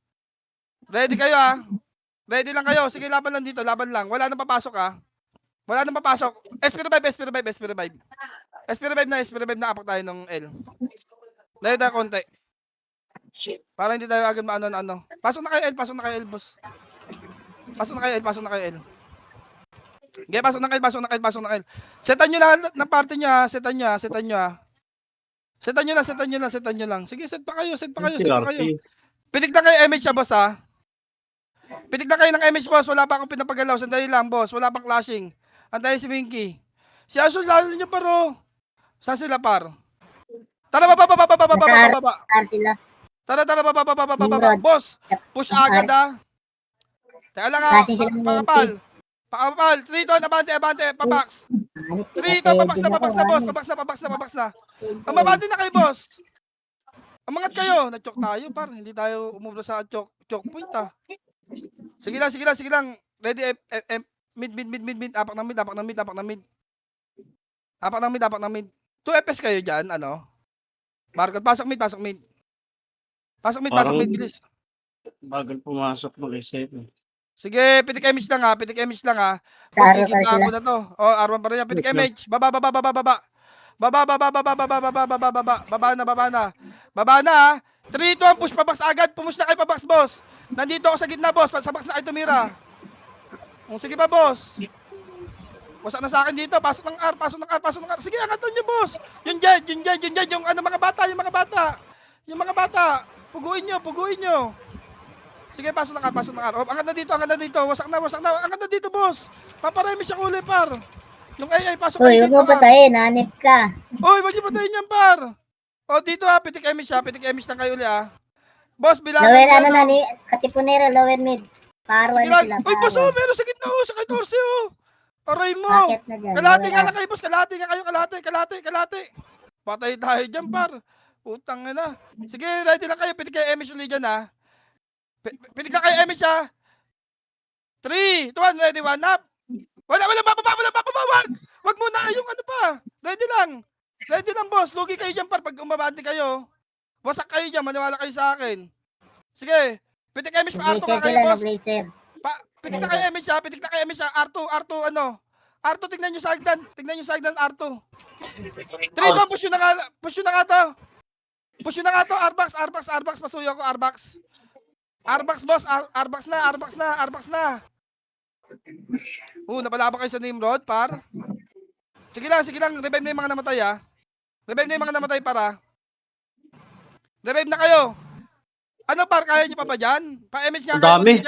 [SPEAKER 2] Ready kayo, ha? Ready lang kayo. Sige, laban lang dito, laban lang. Wala nang papasok, ha? Wala nang papasok. SP revive. SP revive na apak tayo ng L. Dahil tayo konti. Para hindi tayo agad maano. Pasok na kayo L, boss. Pasok na kayo L. Okay, pasok na kayo. Setan nyo lahat ng party nyo, ha? Setan nyo, ha? Setan nyo lang. Sige, set pa kayo. Pitik na kayo MH, boss, ha? Pitik na kayo ng MH, boss. Wala pa akong pinapagalaw. Sandali lang, boss. Wala pang clashing. Antayin si Winky. Si Asus, lalo nyo, paro. Saan sila, par? Tara, baba.
[SPEAKER 5] Ar sila.
[SPEAKER 2] Tara, baba.
[SPEAKER 5] Nimrod.
[SPEAKER 2] Boss, push agad, ha? Teka lang, ha?
[SPEAKER 5] Flashing sila ng
[SPEAKER 2] Pakapal. 3 to, abante, pabox. 3 to, pabox na, boss. Pabox na. Ang mabante na kayo, boss. Umangat kayo. Na-choke tayo, par. Hindi tayo umubra sa choke point, ha? Sige lang. Ready, mid. Apak ng mid. 2 FPS kayo dyan, ano? Margot, pasok mid. Pasok mid, bilis.
[SPEAKER 3] Bagal pumasok ng SF.
[SPEAKER 2] Sige, pitik image lang, ha?
[SPEAKER 5] Sa
[SPEAKER 2] Boss,
[SPEAKER 5] araw pa
[SPEAKER 2] igit na
[SPEAKER 5] sila.
[SPEAKER 2] ako na to. Oh, Arwan pa rin yan. Pitik image. Baba na, ha? 3, 2, push pabox agad. Pumush na kayo pabox, boss. Nandito ako sa gitna, boss. Sa box na kayo tumira. Sige pa, boss. Wasak na sa akin dito. Pasok ng R. Sige, angatan nyo, boss. Yung Jed. Yung mga bata. Puguin nyo. Sige, pasok ng R. Oh, angat na dito. Wasak na. Angat na dito, boss. Paparami siya uli, par. Yung AI, pasok
[SPEAKER 5] Uy,
[SPEAKER 2] kayo
[SPEAKER 5] huwag mo
[SPEAKER 2] dito, R.
[SPEAKER 5] patayin. Hanip ka.
[SPEAKER 2] Uy, wag niyo patayin yan, par. O, dito, ha. Pitik image lang kayo uli, ha. Boss, bilangan
[SPEAKER 5] Lower
[SPEAKER 2] nyo,
[SPEAKER 5] ano na ni Katipunero, lower mid. Parwan
[SPEAKER 2] Sige
[SPEAKER 5] na
[SPEAKER 2] lang.
[SPEAKER 5] sila.
[SPEAKER 2] Uy, boss,
[SPEAKER 5] Parwan.
[SPEAKER 2] meron sa gitna, sa kay Torse, Aray mo.
[SPEAKER 5] Bakit na dyan?
[SPEAKER 2] Kalahati
[SPEAKER 5] Lower
[SPEAKER 2] nga
[SPEAKER 5] arc.
[SPEAKER 2] lang kayo, boss. Kalahati. Patay tayo dyan, par. Utang na. Sige, ready lang kayo. Pitik kayo image ulit dyan, ha. Pitik na kayo image, ha. 3, 2, 1, ready, 1 up. Wala bababa. Wag muna, yung ano pa. Ready lang, boss. Lugi kayo dyan, par. Pag umabante kayo. Wasak kayo dyan, maniwala kayo sa akin. Sige, pitik image pa, R2
[SPEAKER 5] Nag-laser
[SPEAKER 2] ka kayo,
[SPEAKER 5] sila,
[SPEAKER 2] boss.
[SPEAKER 5] nag-laser.
[SPEAKER 2] Pitik na kayo image, ha. R2, R2, tignan nyo sa hagdan, R2. 3 to, push nyo na nga to. Arbox, pasuyo ako, Arbox. Arbox, boss, Arbox na. Napalaban kayo sa Nimrod, par. Sige lang, revive na yung mga namatay, ha. Para. Revive na kayo. Ano, par, kaya nyo pa ba dyan? Pa-image nga kayo.
[SPEAKER 3] Dami.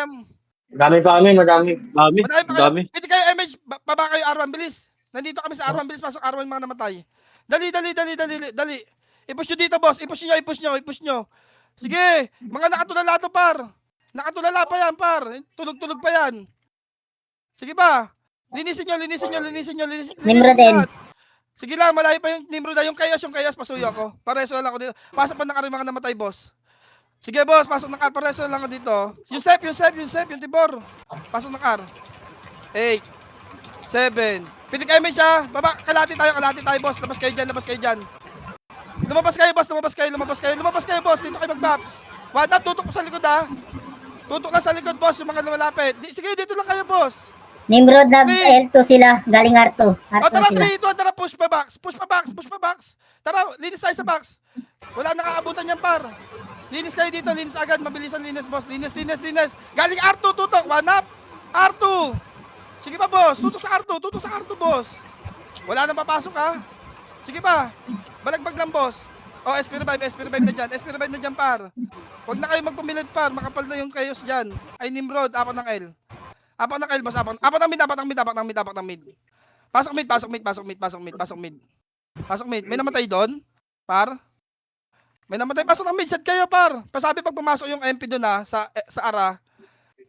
[SPEAKER 6] Madami pa kami.
[SPEAKER 2] Madami pa kayo.
[SPEAKER 3] Dami.
[SPEAKER 2] Pitik kayo image, baba kayo R1, bilis. Nandito kami sa R1, bilis, pasok R1 yung mga namatay. Dali. I-push nyo dito, boss. I-push nyo. Sige, mga nakatulala to, par. Nakatulala pa yan, par. Tulog pa yan. Sige ba? Linisin nyo.
[SPEAKER 5] Nimrod din.
[SPEAKER 2] Sige lang, malayo pa yung Nimrod. Yung kayas, pasuyo ako. Pareso lang ako dito. Pasok pa na ka rin mga namatay, boss. Sige, boss, pasok ng car. Pareso lang ako dito. Yung Tibor. Pasok ng car. 8, 7. Pitik kayo, siya. Baba, kalati tayo, boss. Labas kayo dyan. Lumabas kayo, boss. Dito kayo mag-baps. One up, tutok sa likod, ha. Tutok lang sa likod, boss. Yung mga lumalapit. Sige, dito lang kayo, boss.
[SPEAKER 5] Nimrod nag-L2 sila. Galing R2. R2
[SPEAKER 2] Tara,
[SPEAKER 5] sila.
[SPEAKER 2] 3, 2, tara, push pa box. Tara, linis tayo sa box. Wala nakaabutan yan, par. Linis kayo dito, linis agad. Mabilisan linis, boss. Linis. Galing R2, tutok. One up. R2. Sige pa, boss. Tutok sa R2, boss. Wala nang papasok, ha. Sige pa. Balagbag lang, boss. Oh, SP revive na dyan, par. Huwag na kayo magpumilit, par. Makapal na yung chaos dyan. Ay, Nimrod, ako ng L. Apak ng L, boss. Apak ng mid, apak ng mid, apak ng mid, apak ng mid. Pasok mid, pasok mid, pasok mid, pasok mid, pasok mid. Pasok mid. May namatay doon? Par? May namatay. Pasok ng mid, set kayo, par. Pasabi pag pumasok yung MP doon sa ara.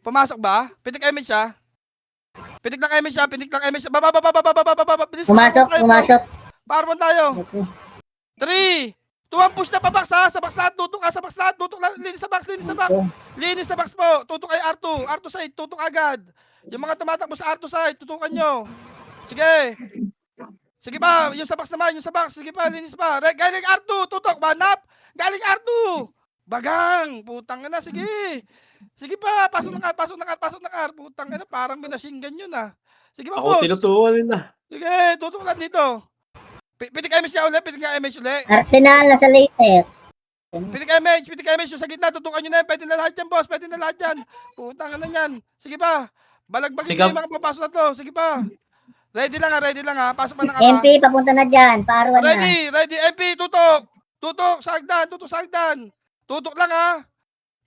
[SPEAKER 2] Pumasok ba? Pitik image siya. Pitik lang image siya, pitik lang image siya. Baba. Bilis,
[SPEAKER 5] Pumasok,
[SPEAKER 2] tayo,
[SPEAKER 5] pumasok.
[SPEAKER 2] Parwan tayo. 3, 2, push na pa box ha. Sa box lahat, tutok ka sa box lahat. Tutok lang, linis sa box, linis sa box. Linis sa box po. Tutok kay R2. R2 side, tutok agad. Yung mga tumatakbo sa R2 side, tutukan nyo. Sige. Sige pa, yung sa box naman, yung sa box. Sige pa, linis pa. Galing R2, tutok, banap. Galing R2. Bagang, putang na, sige. Sige pa, pasok ng R, pasok ng R, pasok ng R. Putang na, parang minasinggan yun Sige pa,
[SPEAKER 3] Ako
[SPEAKER 2] boss.
[SPEAKER 3] tinutukan nila.
[SPEAKER 2] Sige, tutok lang dito. Pitik image niya ulit, pitik image ulit.
[SPEAKER 5] Arsenal nasa later.
[SPEAKER 2] Pitik image yung sa gitna, tutukan nyo na yan. Pwede na lahat yan, boss. Pwede na lahat yan. Putang na yan. Sige pa. Balagbagin nyo yung mga papasok na to. Sige pa. Ready lang ha. Pasok pa ng ara.
[SPEAKER 5] MP, papunta na dyan. Parwan na.
[SPEAKER 2] Ready. MP, tutok. Tutok sa hagdan. Tutok lang ha.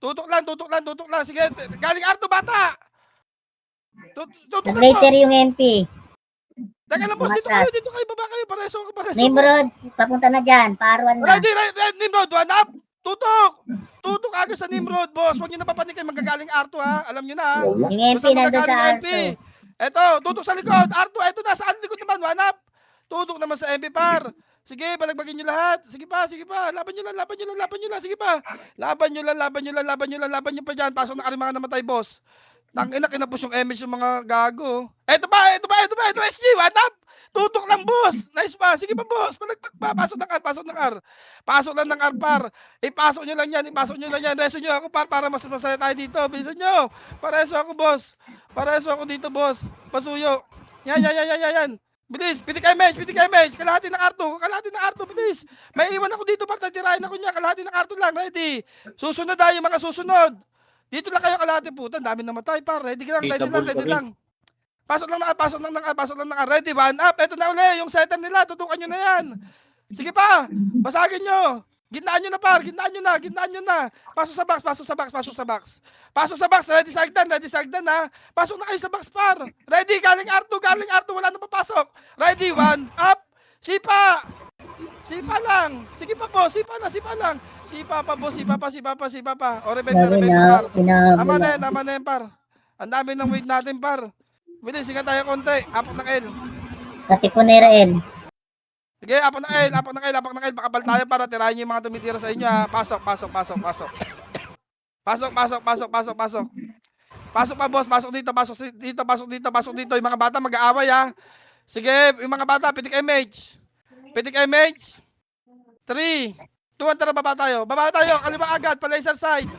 [SPEAKER 2] Tutok lang. Sige, galing R2 bata. Tutok lang, boss.
[SPEAKER 5] Nag-laser yung MP.
[SPEAKER 2] Teka lang, boss. Dito kayo, baba kayo. Pareso.
[SPEAKER 5] Nimrod, papunta na dyan. Parwan na.
[SPEAKER 2] Ready, Nimrod, one up. Tutok agad sa Nimrod, boss. Huwag nyo na papanik kayo, magagaling R2 ha. Alam nyo na ha.
[SPEAKER 5] Yung MP nandun sa R2.
[SPEAKER 2] Eto, tutok sa likod. R2, eto na, saan likod naman, one up. Tutok naman sa MP par. Sige, balagbagin nyo lahat. Sige pa. Laban nyo lang. Sige pa. Laban nyo pa dyan. Pasok na mga namatay, boss. Tangina, kinapos yung image yung mga gago. Eto pa, SG, one up. Tutok lang, boss. Nice pa. Sige pa, boss. Palagpag pa. Pasok ng R. Pasok lang ng R, par. Ipasok nyo lang yan. Reso nyo ako, par, para mas masaya tayo dito. Bilisan nyo. Pareso ako, boss. Pareso ako dito, boss. Pasuyo. Yan. Bilis. Pitik image. Kalahati ng R2. Bilis. May iwan ako dito, par. Tatirahin ako niya. Kalahati ng R2 lang. Ready. Susunod tayo, mga susunod. Dito lang kayo kalahati, puta. Dami namatay, par. Ready lang. Pasok lang ng R. Ready, one up. Ito na uli, yung setter nila. Tutukan nyo na yan. Sige pa. Basagin nyo. Gitnaan nyo na, par. Gitnaan nyo na. Pasok sa box. Pasok sa box. Ready sa hagdan, ha. Pasok na kayo sa box, par. Ready, galing R2. Wala na papasok. Ready, one up. Sipa lang. Sige pa, boss. Sipa lang. Sipa pa, boss. Sipa pa. O, revive na, par. Tama na yan, par. Ang dami ng weight natin, par. Bilis, sige tayo konti. Apak ng L.
[SPEAKER 5] Katipunera N.
[SPEAKER 2] Sige, apak ng L. Bakabal tayo para tirahin yung mga tumitira sa inyo, ha. Pasok. Pasok pa, boss. Pasok dito. Yung mga bata mag-aaway, ha. Sige, yung mga bata, pitik image. 3, 2, 1, tara, baba tayo. Kaliwa agad, pa laser side.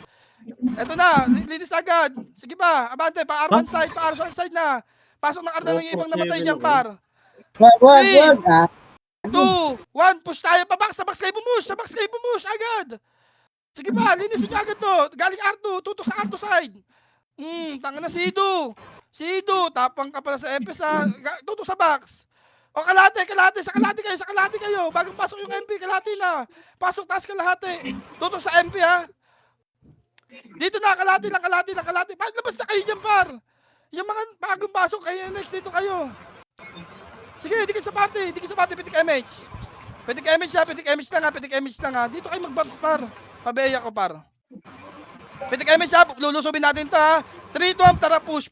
[SPEAKER 2] Eto na, linis agad. Sige pa, abante, pa R1 side na. Pasok ng R na yung ibang namatay dyan, par.
[SPEAKER 5] Wag.
[SPEAKER 2] 2, 1, push tayo pa, sa box kayo bumush, agad. Sige pa, linisin nyo agad to. Galing R2, tutok sa R2 side. Tanga na Sido, tapang ka pala sa FS ha. Tutok sa box. O kalahati kayo. Bagong pasok yung MP, kalahati na. Pasok taas kalahati. Tutok sa MP ha. Dito na, kalahati lang. Labas na kayo dyan, par. Yung mga bagong pasok kayo, next dito kayo. Sige, dikit sa party, pitik image. Pitik image lang ha. Dito kayo mag-bumps, par. Pabeya ko, par. Pitik image ha, lulusubin natin to ha. 3, 2, tara, push.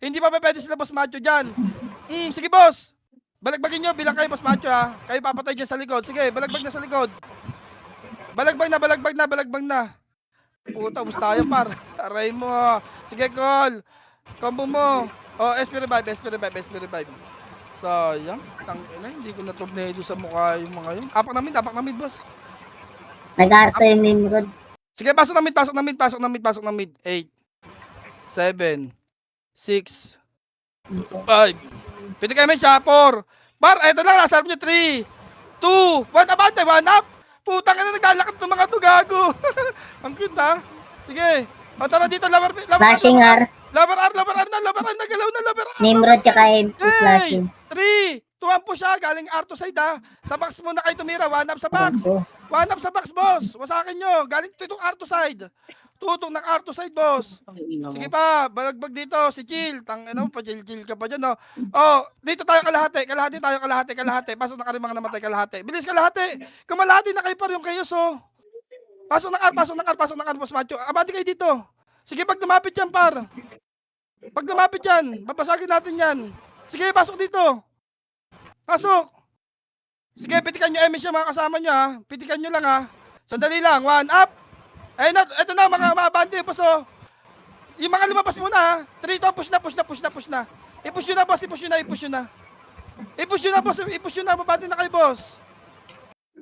[SPEAKER 2] Hindi pa pwede sila, boss Macho dyan. Sige, boss. Balagbagin nyo, bilang kayo, boss Macho ha. Kayo papatay dyan sa likod. Sige, balagbag na sa likod. Balagbag na. Puta, ubus tayo, par. Aray mo. Sige, call. Combo mo. Oh, SP revive. Sayang. Tangina, hindi ko na-tornado sa mukha yung mga yun. Apak na mid, boss.
[SPEAKER 5] Nag-arto yung Nimrod.
[SPEAKER 2] Sige, pasok na mid. 8, 7, 6, 5. Pitik kami siya, 4. Par, eto lang, nasa harap nyo, 3, 2, 1, abante, 1 up. Putang ina, naglalakad ng mga gago. Ang cute ha. Sige. O tara dito, labar
[SPEAKER 5] Flashing R.
[SPEAKER 2] Labar R, galaw na, labar R.
[SPEAKER 5] Nimrod tsaka MP flashing.
[SPEAKER 2] 3, 2, po siya, galing R2 side ha. Sa box muna kayo tumira, 1 up sa box. 1 up sa box, boss. Wasakin nyo, galing itong R2 side. Tutok ng R2 side, boss. Sige pa, balagbag dito, si Chill. Ano, pa-chill ka pa dyan, no? Oh, dito tayo kalahati. Kalahati. Pasok na ka rin mga namatay kalahati. Bilis kalahati. Kamalahati na kayo par yung chaos, oh. Pasok ng R, boss macho. Abati kayo dito. Sige, pag lumapit yan, par. Pag lumapit yan, babasagin natin yan. Sige, pasok dito. Pasok. Sige, pitikan nyo MS yung mga kasama nyo, ha. Pitikan nyo lang, ha. Sandali lang. 1 up. Ayun na, ito na mga abante, boss, oh. Yung mga lumabas muna, ha. 3 to, push na. I-push nyo na, boss, i-push nyo na, mabante na kayo, boss.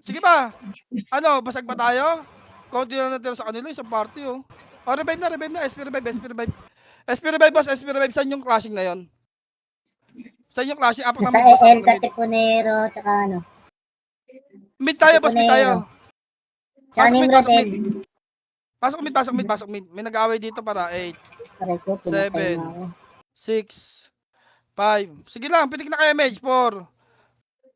[SPEAKER 2] Sige ba? Ano, basag ba tayo? Konti na natira sa kanila, isang party, oh. Oh, revive na, SP revive. SP revive, boss, saan yung clashing na yon? Saan yung clashing? Apat
[SPEAKER 5] Nasa
[SPEAKER 2] kami, boss,
[SPEAKER 5] El
[SPEAKER 2] apat na mid.
[SPEAKER 5] Katipunero, tsaka ano.
[SPEAKER 2] Mid tayo, boss, mid tayo.
[SPEAKER 5] Tsaka Nimrod
[SPEAKER 2] Pasok
[SPEAKER 5] El.
[SPEAKER 2] mid. Pasok mid. May nag-aaway dito para 8,
[SPEAKER 5] Pare ko, pinatay
[SPEAKER 2] 7.
[SPEAKER 5] mo ako.
[SPEAKER 2] 6, 5. Sige lang, pitik na kayo, Mage. 4,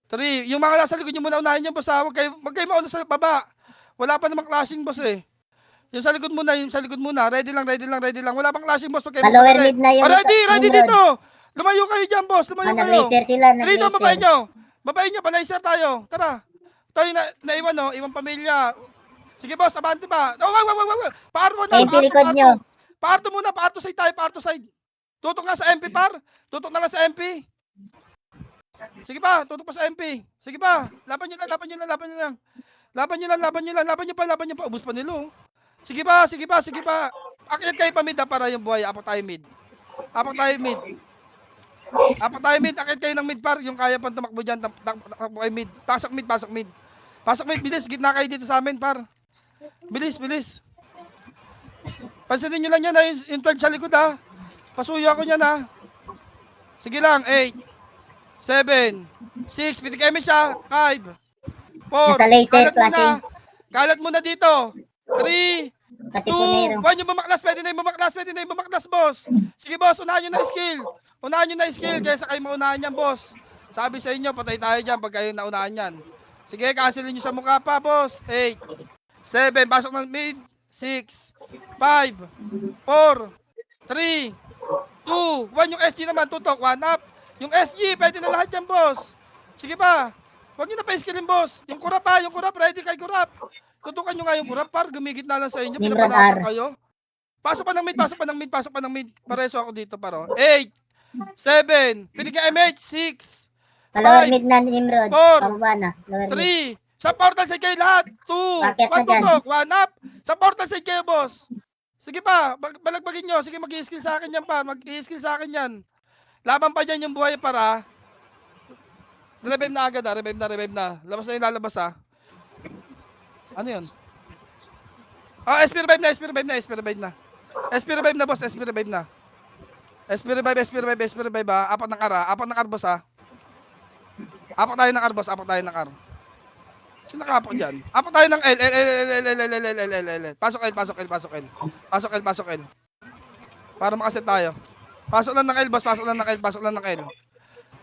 [SPEAKER 2] 3. Yung mga nasa likod nyo muna unahin yung boss, ha. Huwag kayo mauna sa baba. Wala pa namang clashing, boss, eh. Yung sa likod muna. Ready lang. Wala pang clashing, boss. Huwag kayo
[SPEAKER 5] Lower mid na yung
[SPEAKER 2] ready
[SPEAKER 5] Nimrod.
[SPEAKER 2] dito. Lumayo kayo dyan, boss.
[SPEAKER 5] Nag-laser sila,
[SPEAKER 2] Dito,
[SPEAKER 5] nag-laser.
[SPEAKER 2] babayin nyo, pa-laser tayo. Tara. Tayo naiwan, no? Iwan pamilya. Sige, boss, abante pa. Oh, wag. Paarto muna.
[SPEAKER 5] MP record nyo.
[SPEAKER 2] Paarto muna, paarto side tayo, paarto side. Tutok nga sa MP, par. Tutok na lang sa MP. Sige pa, tutok pa sa MP. Sige pa, laban nyo lang. Laban nyo pa. Ubus pa nila, oh. Sige pa. Akyat kayo pa mid, ha, para yung buhay. Apak tayo mid. Akyat kayo ng mid, par. Yung kaya pang tumakbo dyan, takbo kayo mid. Pasok mid. Bilis. Gitna kayo dito sa amin, par. Bilis. Pansinin nyo lang yan, ha. Yung 12 sa likod, ha. Pasuyo ako niyan, ha. Sige lang, 8, 7, 6, pitik kami siya, 5, 4,
[SPEAKER 5] Nasa laser flashing.
[SPEAKER 2] Kalat muna dito, 3, 2,
[SPEAKER 5] Katipunero.
[SPEAKER 2] 1, yung bumaklas, pwede na yung bumaklas, boss. Sige, boss, unahan nyo na skill, kaysa kayo maunahan yan, boss. Sabi sa inyo, patay tayo dyan pag kayo naunahan yan. Sige, cancelin nyo sa mukha pa, boss. 8, 7, pasok ng mid, 6, 5, 4, 3, 2, 1, yung SG naman, tutok, 1 up. Yung SG, pwede na lahat yan, boss. Sige pa. Huwag nyo na pa-skillin, boss. Yung kurap, ready kay kurap. Tutukan nyo nga yung kurap, par. Gumigit na lang sa inyo.
[SPEAKER 5] Nimrod
[SPEAKER 2] Pinapadaan
[SPEAKER 5] R.
[SPEAKER 2] kayo. Pasok pa ng mid. Pareso ako dito, paro. 8, 7, pinigyan MH, 6,
[SPEAKER 5] Lower
[SPEAKER 2] 5,
[SPEAKER 5] mid na Nimrod.
[SPEAKER 2] 4,
[SPEAKER 5] Pababa na. Lower mid.
[SPEAKER 2] 3, sa portal side kayo lahat. 2,
[SPEAKER 5] Bakit na
[SPEAKER 2] 1
[SPEAKER 5] dyan?
[SPEAKER 2] tutok, 1 up. Sa portal side kayo, boss. Sige pa, balagbagin nyo. Sige, mag-i-skill sa akin yan, pa. Mag-i-skill sa akin yan. Laban pa dyan yung buhay, para. Revive na agad, ha. Revive na. Labas na yung lalabas, ha. Ano yun? Oh, SP revive na. SP revive na, boss. SP revive, ha. Apat ng R, boss, ha. Apat tayo ng R. Sino nakapak dyan? Apat tayo ng L. Pasok L. Para makaset tayo. Pasok lang ng L, boss. Pasok lang.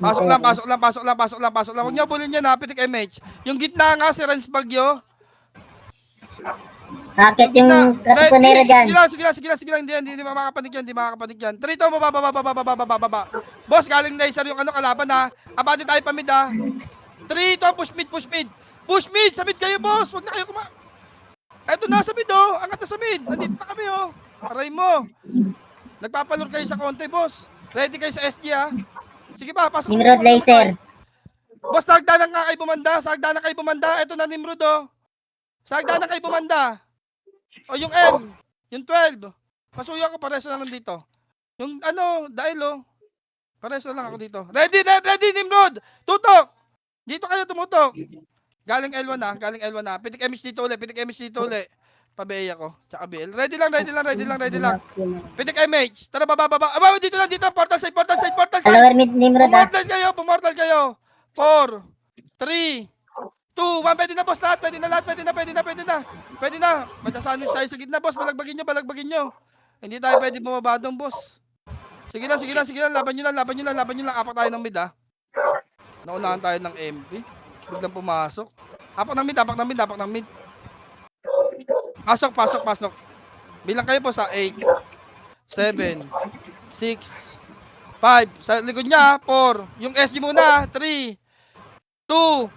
[SPEAKER 2] Huwag niyo bulin yan, ha. Pitik MH. Yung gitna nga, si Renz Bagyo.
[SPEAKER 5] Bakit yung Katipunero dyan?
[SPEAKER 2] Sige lang. Hindi makakapanig yan. 3 to, baba. Boss, galing laser yung kalaban, ha. Abati tayo pa mid, ha. 3 to, push mid. Push mid, sa mid kayo, boss. Huwag na kayo Eto na sa mid, oh. Angat na sa mid. Andito na kami, oh. Aray mo. Nagpapalor kayo sa konti, boss. Ready kayo sa SG, ha. Sige pa, pasok.
[SPEAKER 5] Nimrod laser.
[SPEAKER 2] Boss, sagda na kayo bumanda. Eto na Nimrod, oh. Sagda na kayo bumanda. O yung M, yung 12. Pasuyo ako, pareso na lang dito. Yung dahil, oh. Pareso lang ako dito. Ready, Nimrod. Tutok. Dito kayo tumutok. Galing L1 na. Pitik MH dito uli. Pabay ako. Tsaka BL. Ready lang. Pitik MH. Tara, baba. Dito. Portal side.
[SPEAKER 5] Lower mid Nimrod ah.
[SPEAKER 2] Pumortal kayo. 4, 3, 2, 1. Pwede na, boss. Lahat. Pwede na. Magkasandwich tayo sa gitna, boss. Balagbagin nyo. Hindi tayo pwede bumaba doon, boss. Sige lang. Laban nyo lang. Apak tayo ng mid, ha. Naunahan tayo ng MP. Biglang pumasok. Apak ng mid. Pasok. Bilang kayo po sa 8, 7, 6, 5. Sa likod niya, 4. Yung SG muna, 3, 2.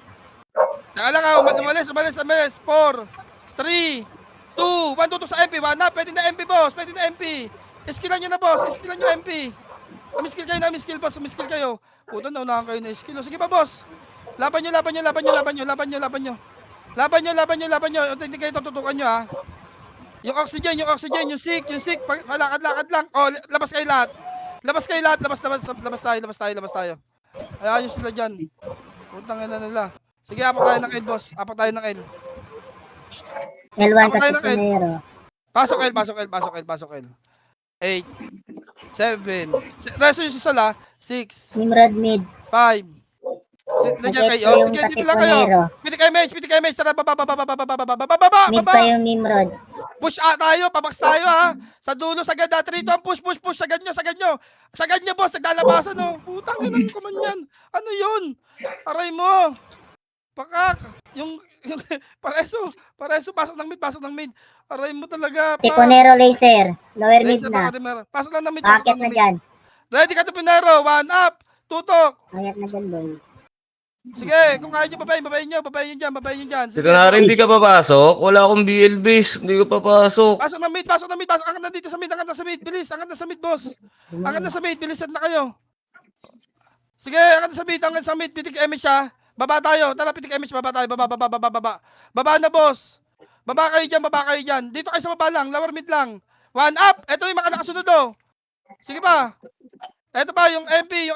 [SPEAKER 2] Teka lang ha, umalis. 4, 3, 2, 1, tutok sa MP. 1 na, pwede na MP, boss. Pwede na MP. Skillan nyo na, boss. Skillan nyo, MP. Amiskill kayo na, amiskill, boss. Amiskill kayo. Puta, naunahan kayo na skill. Sige pa, boss. Laban nyo. Hindi kayo tututukan nyo, ha. Yung oxygen, yung sick. Palakad-lakad lang. Oh, labas kayo lahat. Labas tayo. Ayaw nyo sila dyan. Putang ina nila. Sige, apak tayo ng L, boss. Apak tayo ng L.
[SPEAKER 5] L1
[SPEAKER 2] Ako tayo ng L.
[SPEAKER 5] Katipunero.
[SPEAKER 2] Pasok L. 8, 7, reso yung sisol, ha. 6,
[SPEAKER 5] Nimrod mid.
[SPEAKER 2] 5. Nandiyan kayo.
[SPEAKER 5] Yung
[SPEAKER 2] Sige, dito lang kayo.
[SPEAKER 5] Katipunero.
[SPEAKER 2] Pitik kayo, mage. Tara, baba.
[SPEAKER 5] Mid pa yung Nimrod.
[SPEAKER 2] Push tayo, pabaks tayo, ha. Sa dulo, sagad na. Trito ang push. Sagad nyo. Sagad nyo, boss. Naglalabasan, oh. Putang ina ng kuman yan. Ano yun? Aray mo. Pakak. Yung pareso. Pasok ng mid. Aray mo talaga.
[SPEAKER 5] Tipunero laser. Lower mid
[SPEAKER 2] Laser
[SPEAKER 5] na.
[SPEAKER 2] Pasok lang ng mid.
[SPEAKER 5] Bakit na dyan?
[SPEAKER 2] Ready ka to, Pinero. 1 up. Tutok.
[SPEAKER 5] Ayat na dyan, boy.
[SPEAKER 2] Sige, kung kaya nyo, babayin nyo dyan.
[SPEAKER 4] Si Kunwari, hindi ka papasok? Wala akong BL base. Hindi ka papasok.
[SPEAKER 2] Pasok ng mid. Angat na dito sa mid. Bilis. Angat na sa mid, boss. Bilisan na kayo. Sige, angat na sa mid. Pitik image siya. Baba tayo. Tara, pitik image. Baba tayo. Baba. Baba na, boss. Baba kayo dyan. Dito kayo sa baba lang. Lower mid lang. 1 up. Ito yung mga nakasunod, oh. Sige pa. Ito pa, yung MP.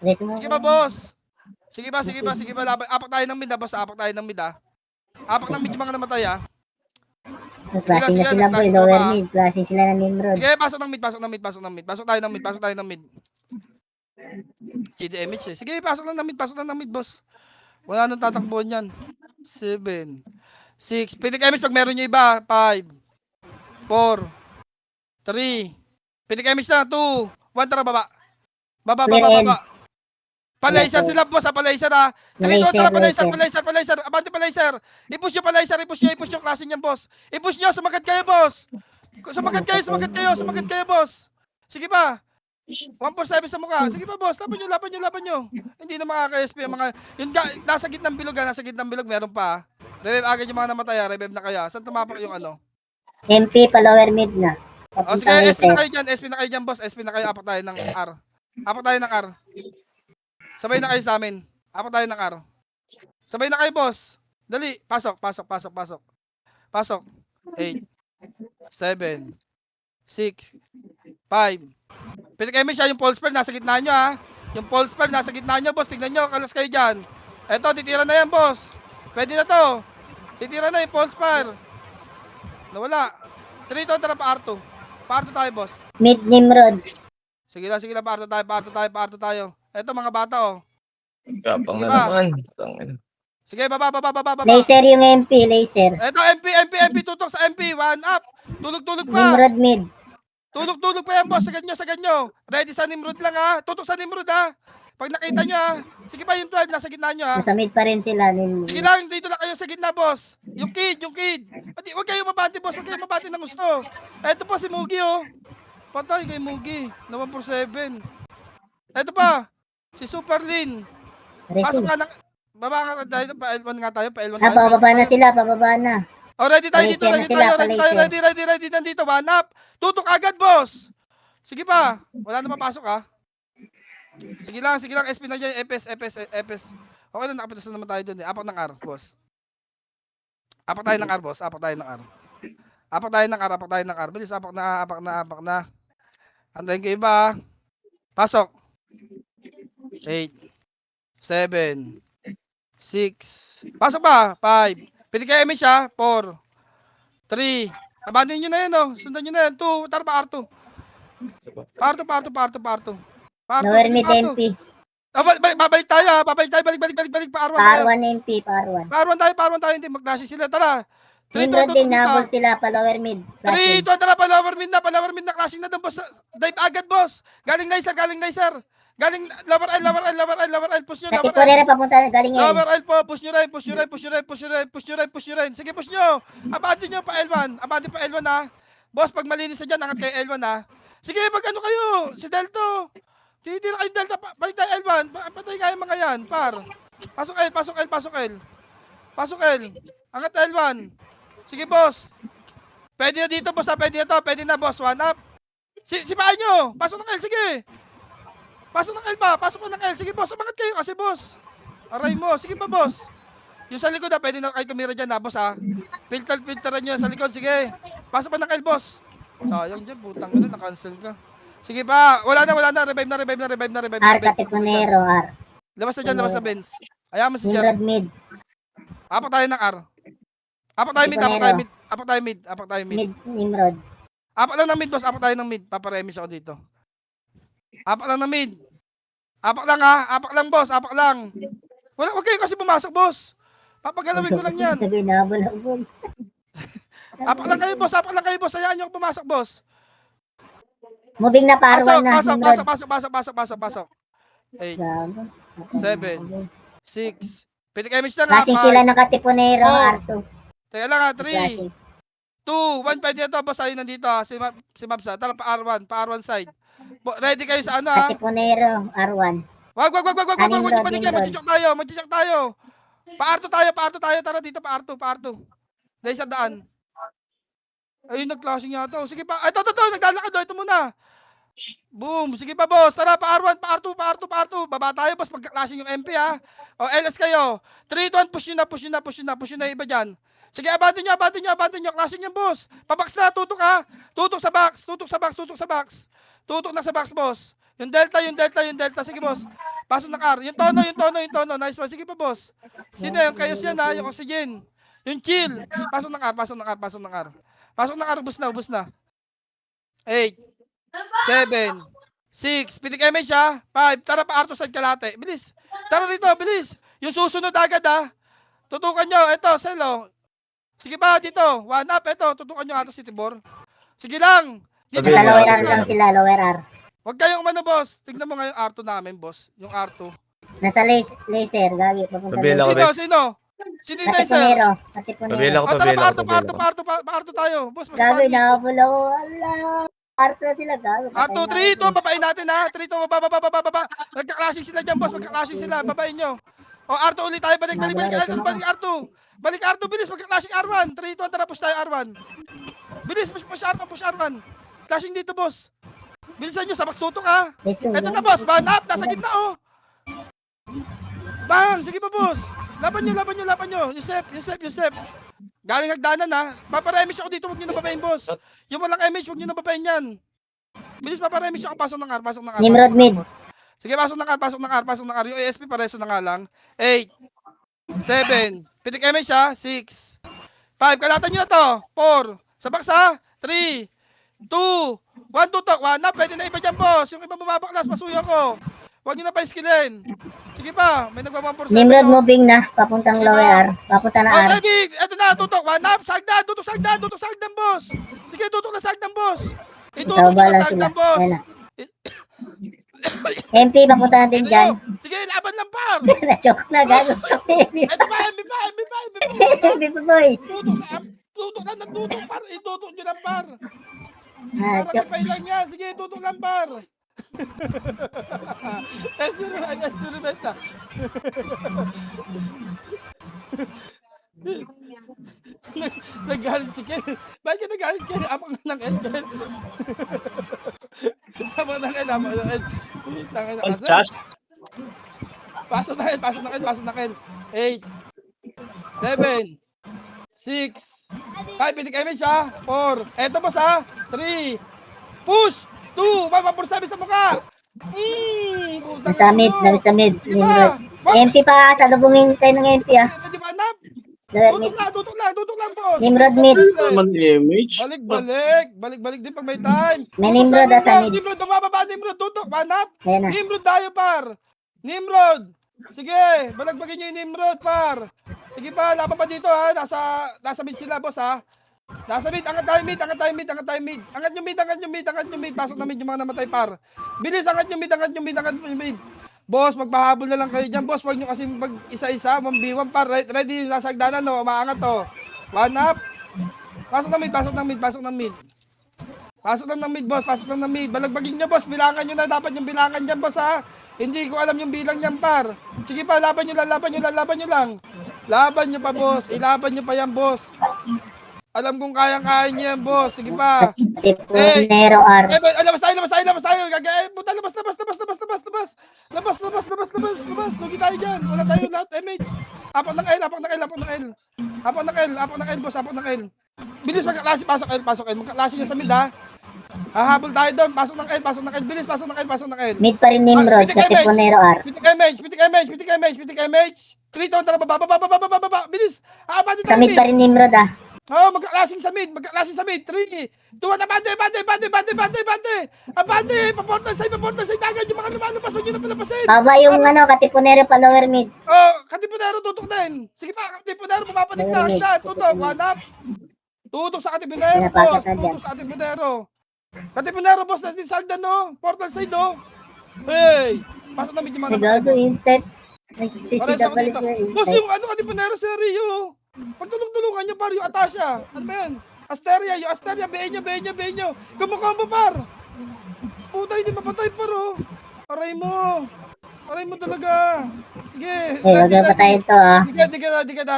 [SPEAKER 5] Rest mo.
[SPEAKER 2] Sige pa, boss. Sige pa. Apak tayo ng mid, boss. Apak ng mid yung mga namatay, ha.
[SPEAKER 5] Klaseng na
[SPEAKER 2] sige,
[SPEAKER 5] sila, boy.
[SPEAKER 2] nagtasis
[SPEAKER 5] Lower
[SPEAKER 2] na ba?
[SPEAKER 5] mid. Klaseng sila ng Nimrod.
[SPEAKER 2] Sige, pasok ng mid. Pasok tayo ng mid. CDMH, eh. Sige, pasok lang ng mid, boss. Wala nang tatakbuhan yan. 7, 6. Pitik image pag meron nyo iba. 5, 4, 3. Pitik image na. 2, 1. Tara, baba. Palaser sila, boss. Palaser, ha. Tara, palaser. Abante, palaser. I-push nyo, palaser. I-push nyo klase niyan, boss. I-push nyo. Sumagat kayo, boss. Sumagat kayo, boss. Sige pa. 147 sa mukha. Sige pa, boss. Laban nyo. Hindi na makaka-SP ang mga... Yung nasa gitnang bilog, meron pa. Revive agad yung mga namatay, ha. Revive na kaya. Saan tumapak yung ano?
[SPEAKER 5] MP pa lower mid na.
[SPEAKER 2] O sige,
[SPEAKER 5] Papuntang
[SPEAKER 2] SP na
[SPEAKER 5] laser.
[SPEAKER 2] kayo dyan, boss. SP na kayo. Apak tayo ng R. Sabay na kayo sa amin. Apak tayo ng R. Sabay na kayo, boss. Dali. Pasok. 8, 7, 6, 5. Pitik kayo siya, yung pulse pair nasa gitna nyo, ha. Yung pulse pair nasa gitna nyo, boss. Tignan nyo, kalas kayo dyan. Eto, titira na yan, boss. Pwede na to. Titira na yung pulse pair. Nawala. Trito, tara pa R2. Pa R2 tayo, boss.
[SPEAKER 5] Mid Nimrod.
[SPEAKER 2] Sige lang, pa R2 tayo. Eto, mga bata, oh.
[SPEAKER 4] Kapang
[SPEAKER 2] Sige
[SPEAKER 4] na
[SPEAKER 2] ba?
[SPEAKER 4] naman. Tangina.
[SPEAKER 2] Sige, baba.
[SPEAKER 5] Laser yung MP. Laser.
[SPEAKER 2] Eto, MP, tutok sa MP. 1 up. Tulog pa.
[SPEAKER 5] Nimrod mid.
[SPEAKER 2] Tulog pa yan, boss. Sagad nyo. Ready sa Nimrod lang, ha. Tutok sa Nimrod, ha. Pag nakita nyo, ha. Sige pa, yung 12, nasa gitna nyo, ha.
[SPEAKER 5] Nasa mid pa rin sila. Nimrod.
[SPEAKER 2] Sige lang, dito lang kayo sa gitna, boss. Yung kid. Huwag kayo mabati, boss. Huwag kayo mabati ng gusto. Eto po, si Mugi, oh. Patay kay Mugi. Na 147. Eto pa. Si Superlin. Pasok
[SPEAKER 5] Resume.
[SPEAKER 2] nga ng... Baba nga tayo. Pa L1 nga tayo.
[SPEAKER 5] Pababa na sila. Pababa na.
[SPEAKER 2] Oh, ready tayo dito.
[SPEAKER 5] Palaser na sila,
[SPEAKER 2] Ready. Nandito. Hanap. Tutok agad, boss. Sige pa. Wala na mapasok, ha. Sige lang. SP na dyan. EPS. Okay na, nakapitas na naman tayo dun, eh. Apak ng R, boss. Apak tayo ng R, boss. Apak tayo ng R. Bilis, apak na. Antayin ko iba, ha. Pasok. 8, 7, 6. Pasok pa. 5. Pwede kayo image, ha. 4, 3. Abanin nyo na yun, oh. Sundan nyo na yun. 2. Tara pa R2. Pa R2.
[SPEAKER 5] Lower mid MP.
[SPEAKER 2] Babalik tayo, ha. Balik pa R1 tayo.
[SPEAKER 5] Pa-R1 MP. Pa-R1.
[SPEAKER 2] Pa-R1 tayo. Hindi, magdashi sila. Tara. 3,
[SPEAKER 5] Nimrod din. Nabol sila. Pa lower mid.
[SPEAKER 2] 3, tara pa lower mid na. Clashing na doon, boss. Dive agad, boss. Galing laser. Galing lower L, lower L, lower L, lower L, push nyo,
[SPEAKER 5] Sa
[SPEAKER 2] lower L.
[SPEAKER 5] Tiponera papunta galing L.
[SPEAKER 2] Lower L po, push nyo rin, push nyo rin, push nyo rin, push nyo rin, push nyo rin, push nyo rin. Sige, push nyo. Abante nyo pa L1, abante pa L1 ha. Boss, pag malinis na dyan, angat kayo L1 ha. Sige, mag-ano kayo, si Delto. Tinitira kayong Delta, balik tayo L1. Patay kayo mga yan, par. Pasok L, pasok L, pasok L. Pasok L. Angat L1. Sige, boss. Pwede na dito, boss ha, pwede na to, pwede na, boss. One up. Sipaan nyo, pasok ng L, sige. Pasok ng L ba? Pasok ko ng L. Sige, boss. Umangat kayo kasi, boss. Aray mo. Sige pa, boss. Yung sa likod, pwede na kayo tumira dyan, boss, ha? Filteran nyo sa likod. Sige. Pasok pa ng L, boss. Sayang dyan, putang ina, na-cancel ka. Sige pa. Wala na. Revive na.
[SPEAKER 5] R ka Tiponero, R.
[SPEAKER 2] Labas na dyan, labas na Benz. Ayaw mo si
[SPEAKER 5] Nimrod
[SPEAKER 2] dyan.
[SPEAKER 5] mid.
[SPEAKER 2] Apak tayo ng R. Apak tayo mid.
[SPEAKER 5] Mid Nimrod.
[SPEAKER 2] Apak lang ng mid, boss. Apak tayo ng mid. Paparemis ako dito. Apak lang ng mid. Apak lang ha. Apak lang, boss. Apak lang. Wag kayo kasi pumasok, boss. Papagalawin ko lang yan.
[SPEAKER 5] Sabi na boy.
[SPEAKER 2] Apak lang kayo, boss. Apak lang kayo, boss. Hayaan nyo ako pumasok, boss.
[SPEAKER 5] Moving na parwan na Nimrod.
[SPEAKER 2] Pasok. 8,
[SPEAKER 5] Gago.
[SPEAKER 2] 7, 6. Pitik image lang ha.
[SPEAKER 5] Flashing sila
[SPEAKER 2] 5.
[SPEAKER 5] naka-Tiponero,
[SPEAKER 2] Oh.
[SPEAKER 5] R2.
[SPEAKER 2] Teka lang ha. 3,
[SPEAKER 5] Flashing.
[SPEAKER 2] 2, 1. Pwede na to, boss. Ayun nandito ha. Si Mabs ha. Tara, pa R1 side. Ready kayo sa ano ha.
[SPEAKER 5] Tiponero, R1.
[SPEAKER 2] Wag.
[SPEAKER 5] Nimrod,
[SPEAKER 2] Panikyan.
[SPEAKER 5] Nimrod.
[SPEAKER 2] Mag-check tayo. Pa-R2 tayo. Tara dito, pa-R2. Dahil sa daan. Ayun, nag-clashing yata. Sige pa. Ito. Naglalakad do. Ito muna. Boom. Sige pa, boss. Tara, pa-R1, pa-R2. Baba tayo, boss. Pagka-clashing yung MP, ha. O, LS kayo. 3, 2, 1. Push nyo na yung iba dyan. Sige, abante nyo. Clashing yan, boss. Pabaks na. Tutok, ha. Tutok sa box. Tutok na sa box, boss. Yung delta. Sige, boss. Pasok ng R. Yung tono. Nice one. Sige pa, boss. Sino yung kayos yan, ha? Yung oxygen. Yung chill. Pasok ng R. Ubus na. 8, 7, 6. Pitik image, ha? 5. Tara pa, R2 side kalate. Bilis. Tara dito, bilis. Yung susunod agad, ha? Tutukan nyo. Ito, selo. Sige pa, dito. One up. Ito, tutukan nyo ato si Tibor. Sige lang. Dito,
[SPEAKER 5] Sa lower R lang sila, lower R.
[SPEAKER 2] Huwag kayong umano, boss. Tignan mo nga yung R2 namin, boss. Yung R2.
[SPEAKER 5] Nasa laser, gagi. Papunta
[SPEAKER 4] Pabila ko,
[SPEAKER 5] laser.
[SPEAKER 4] Res.
[SPEAKER 2] Sino? Sino yung
[SPEAKER 5] Sa
[SPEAKER 2] Tyser?
[SPEAKER 5] Tiponero,
[SPEAKER 4] Pabila ko,
[SPEAKER 2] O, tara,
[SPEAKER 4] pabila ko.
[SPEAKER 2] pa-R2 tayo. Boss,
[SPEAKER 5] Gago,
[SPEAKER 2] masasagi.
[SPEAKER 5] inahabol ako. Ala. R2 sila, gago.
[SPEAKER 2] R2, 3, 2, babain natin, ha? 3, 2, baba. Nagka-clashing sila dyan, boss. Babain nyo. O, R2 ulit tayo. Balik R2. Balik R2, bilis. Magka-clashing R1. 3, 2, 1, tara, push tayo R1. Bilis, push R1. Clashing dito, boss. Bilisan nyo, sa box tutok, ha? Eto na, boss. Banap, nasa gitna, oh. Bang! Sige pa, boss. Laban nyo. Yusef. Galing hagdanan, ha. Paparemish ako dito, huwag nyo nababayin, boss. Yung walang image, huwag nyo nababayin yan. Bilis, paparemish ako. Pasok ng R.
[SPEAKER 5] Nimrod mid.
[SPEAKER 2] Sige, pasok ng R. Yung ASP, pareso na nga lang. 8, 7. Pitik image, ha. 6, 5. Kalatan nyo na to. 4. Sa box, ha. 3, 2, 1, tutok. 1 na. Pwede na iba dyan, boss. Yung iba bumabaklas, pasuyo ko. Huwag nyo na pa skillin. Sige pa, may nagwa-1%.
[SPEAKER 5] Nimrod moving na, papuntang lower R. Papunta na R.
[SPEAKER 2] Ready! Eto na, tutok. 1 up. Sagdan, tutok sagdan, boss. Sige, tutok na sagdan, boss. Itutok
[SPEAKER 5] Sauba
[SPEAKER 2] na
[SPEAKER 5] lang sila.
[SPEAKER 2] sagdan, boss.
[SPEAKER 5] Ayan na. MP, papunta natin dyan.
[SPEAKER 2] Sige, laban lang, par.
[SPEAKER 5] Na-choke na, gago.
[SPEAKER 2] Eto pa, MP pa.
[SPEAKER 5] MP pa, boy.
[SPEAKER 2] Tutok lang ng tutok, par. Itutok nyo lang, par.
[SPEAKER 5] Ah,
[SPEAKER 2] Parang
[SPEAKER 5] choke.
[SPEAKER 2] kapay lang yan. Sige, tutok lang, par. Experiment na. Nagalit si Ken. Bakit ka nagalit, Ken? Apak na ng end, Ken. Apak ng end.
[SPEAKER 3] Podcast.
[SPEAKER 2] Pasok na Ken. 8, 7, 6, 5, pitik image, ha? 4, eto, boss, ha? 3, push! 2, 147 sa mukha!
[SPEAKER 5] Nasa mid, Nimrod. MP pa, salubungin tayo ng MP, ah.
[SPEAKER 2] Di ba, Nap?
[SPEAKER 5] Lower mid.
[SPEAKER 2] Tutok lang, boss.
[SPEAKER 5] Nimrod mid.
[SPEAKER 3] Naman image.
[SPEAKER 2] Balik din pag may time.
[SPEAKER 5] May
[SPEAKER 2] Tutok
[SPEAKER 5] Nimrod,
[SPEAKER 2] sa
[SPEAKER 5] asa mid.
[SPEAKER 2] Nimrod, bumababa, Nimrod, tutok, Nap?
[SPEAKER 5] Ayan na.
[SPEAKER 2] Nimrod tayo, par. Nimrod. Sige, balagbagin nyo yung Nimrod, par. Sige pa, laban pa dito, ha. Nasa mid sila, boss, ha. Nasa mid, angat tayo mid, angat tayo mid, angat tayo mid. Angat yung mid, angat yung mid, angat yung mid. Pasok na mid yung mga namatay par. Bilis, angat yung mid, angat yung mid, angat yung mid. Boss, magpahabol na lang kayo dyan. Boss, wag nyo kasi mag isa-isa, 1v1 par. Ready, nasa hagdanan, no? Umaangat, to. One up. Pasok na mid, pasok na mid, pasok na mid. Pasok lang ng mid, boss. Pasok lang ng mid. Balagbagin nyo, boss. Bilangan nyo na. Dapat yung bilangan dyan, boss, ha? Hindi ko alam yung bilang dyan, par. Sige pa, laban nyo lang, laban nyo lang, laban nyo lang. Laban nyo pa, boss. Ilaban nyo pa yan, boss. Alam kong kayang-kaya nyo yan, boss. Sige pa.
[SPEAKER 5] Katipunero R.
[SPEAKER 2] Labas tayo, labas tayo, labas tayo. Puta, labas, labas, labas, labas, labas, labas. Labas, labas, labas, labas, labas. Lugi tayo dyan. Wala tayo lahat, MH. Apak ng L, apak ng L, apak ng L. Apak ng L, apak ng L, boss, apak ng L. Bilis, magkaklase, pasok L, pasok L. Magkaklase niya sa mid, ha? Hahabol tayo doon. Pasok ng L, pasok ng L. Bilis, pasok ng L, pasok ng L.
[SPEAKER 5] Mid pa rin Nimrod, Katipunero R.
[SPEAKER 2] Pitik MH, pitik MH, pitik MH, pitik MH. 3 tara, baba, baba, baba, baba, baba. Bilis. Abante
[SPEAKER 5] Sa
[SPEAKER 2] tayo,
[SPEAKER 5] mid pa rin Nimrod ah.
[SPEAKER 2] Oh, magkaklasing sa mid, magkaklasing sa mid. 3, 2, 1, abante, abante, abante, abante, abante, abante. Abante, paportal side, agad yung mga lumalabas, huwag nyo na palabasin.
[SPEAKER 5] Baba yung ano, Katipunero pa lower mid.
[SPEAKER 2] Oh, Katipunero, tutok din. Sige pa, Katipunero, pumapanig na, hagdan, tutok, one up. Tutok sa Katipunero, boss, tutok sa Katipunero. Katipunero, boss, nasa sa hagdan, no? Portal side, no? Hey, pasok na mid yung mga
[SPEAKER 5] Nagago intet.
[SPEAKER 2] Pares
[SPEAKER 5] Nagsisida
[SPEAKER 2] ako
[SPEAKER 5] balik
[SPEAKER 2] dito.
[SPEAKER 5] yung
[SPEAKER 2] Boss,
[SPEAKER 5] intet.
[SPEAKER 2] yung ano, Katipunero, si Rio. Pagtulong-tulungan nyo, par, yung Atasha. Ano ba yan? Asteria, yung Asteria, behin nyo. Kumukombo, par. Puta, hindi mapatay, par, oh. Aray mo talaga. Sige.
[SPEAKER 5] Huwag yung patayin to ah.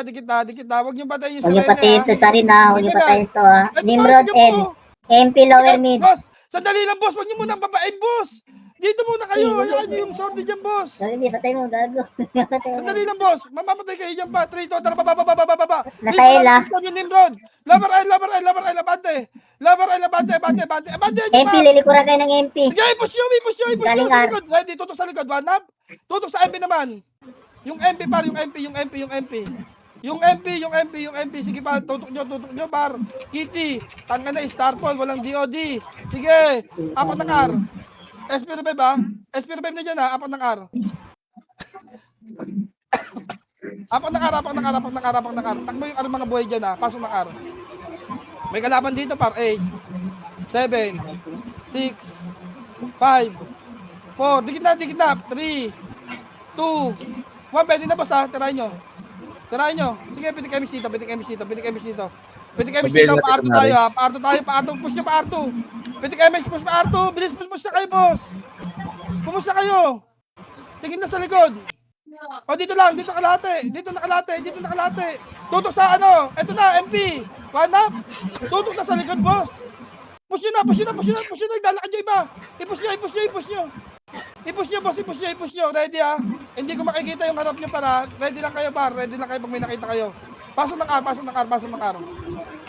[SPEAKER 2] Dikit na. Huwag nyo patayin yung
[SPEAKER 5] Huwag yung
[SPEAKER 2] sarili,
[SPEAKER 5] patayin to sa rin ah. Huwag yung patayin to ah.
[SPEAKER 2] Ito,
[SPEAKER 5] Nimrod
[SPEAKER 2] sige
[SPEAKER 5] N.
[SPEAKER 2] po.
[SPEAKER 5] MP lower mid.
[SPEAKER 2] Boss, sandali lang, boss. Huwag nyo muna babain, boss. Dito muna kayo. Hayaan nyo yung sortie dyan, boss.
[SPEAKER 5] Hindi, patay mo, gago. Patay mo.
[SPEAKER 2] Sandali lang, boss. Mamamatay kayo dyan pa. 3, 2, tara, baba.
[SPEAKER 5] Nasa ila.
[SPEAKER 2] Discount yung Nimrod. Lover eye, abante. Abante,
[SPEAKER 5] MP, lilikuran kayo ng MP.
[SPEAKER 2] sige, push nyo
[SPEAKER 5] Galing
[SPEAKER 2] sa
[SPEAKER 5] R.
[SPEAKER 2] likod. Ready, tutok sa likod. One up. Tutok sa MP naman. Yung MP, par, yung MP. Sige pa, tutok nyo, par. Kitty, tanga na, Starfall, walang DOD. Sige, apat ng R. SP5 ba? SP5 na dyan ha, apat ng R. Apak ng R. Takbo yung mga buhay dyan ha, pasok ng R. May kalaban dito par, 8, 7, 6, 5, 4, dikit na, 3, 2, 1, pwede na boss ha, tirahin nyo. Sige, pitik MX dito. Pa-R2 tayo ha, pa-R2, push nyo pa-R2. Pitik MX, push pa-R2, bilis, push na kayo boss. Kumusta kayo? Tingin na sa likod. O, dito nakalate. Tutok sa ano, eto na, MP. One up. Tutok na sa likod boss. Push nyo na. Naglalakad nyo iba. I-push nyo, boss. Ready ha? Hindi ko makikita yung harap nyo para. Ready lang kayo pag may nakita kayo. Pasok ng R.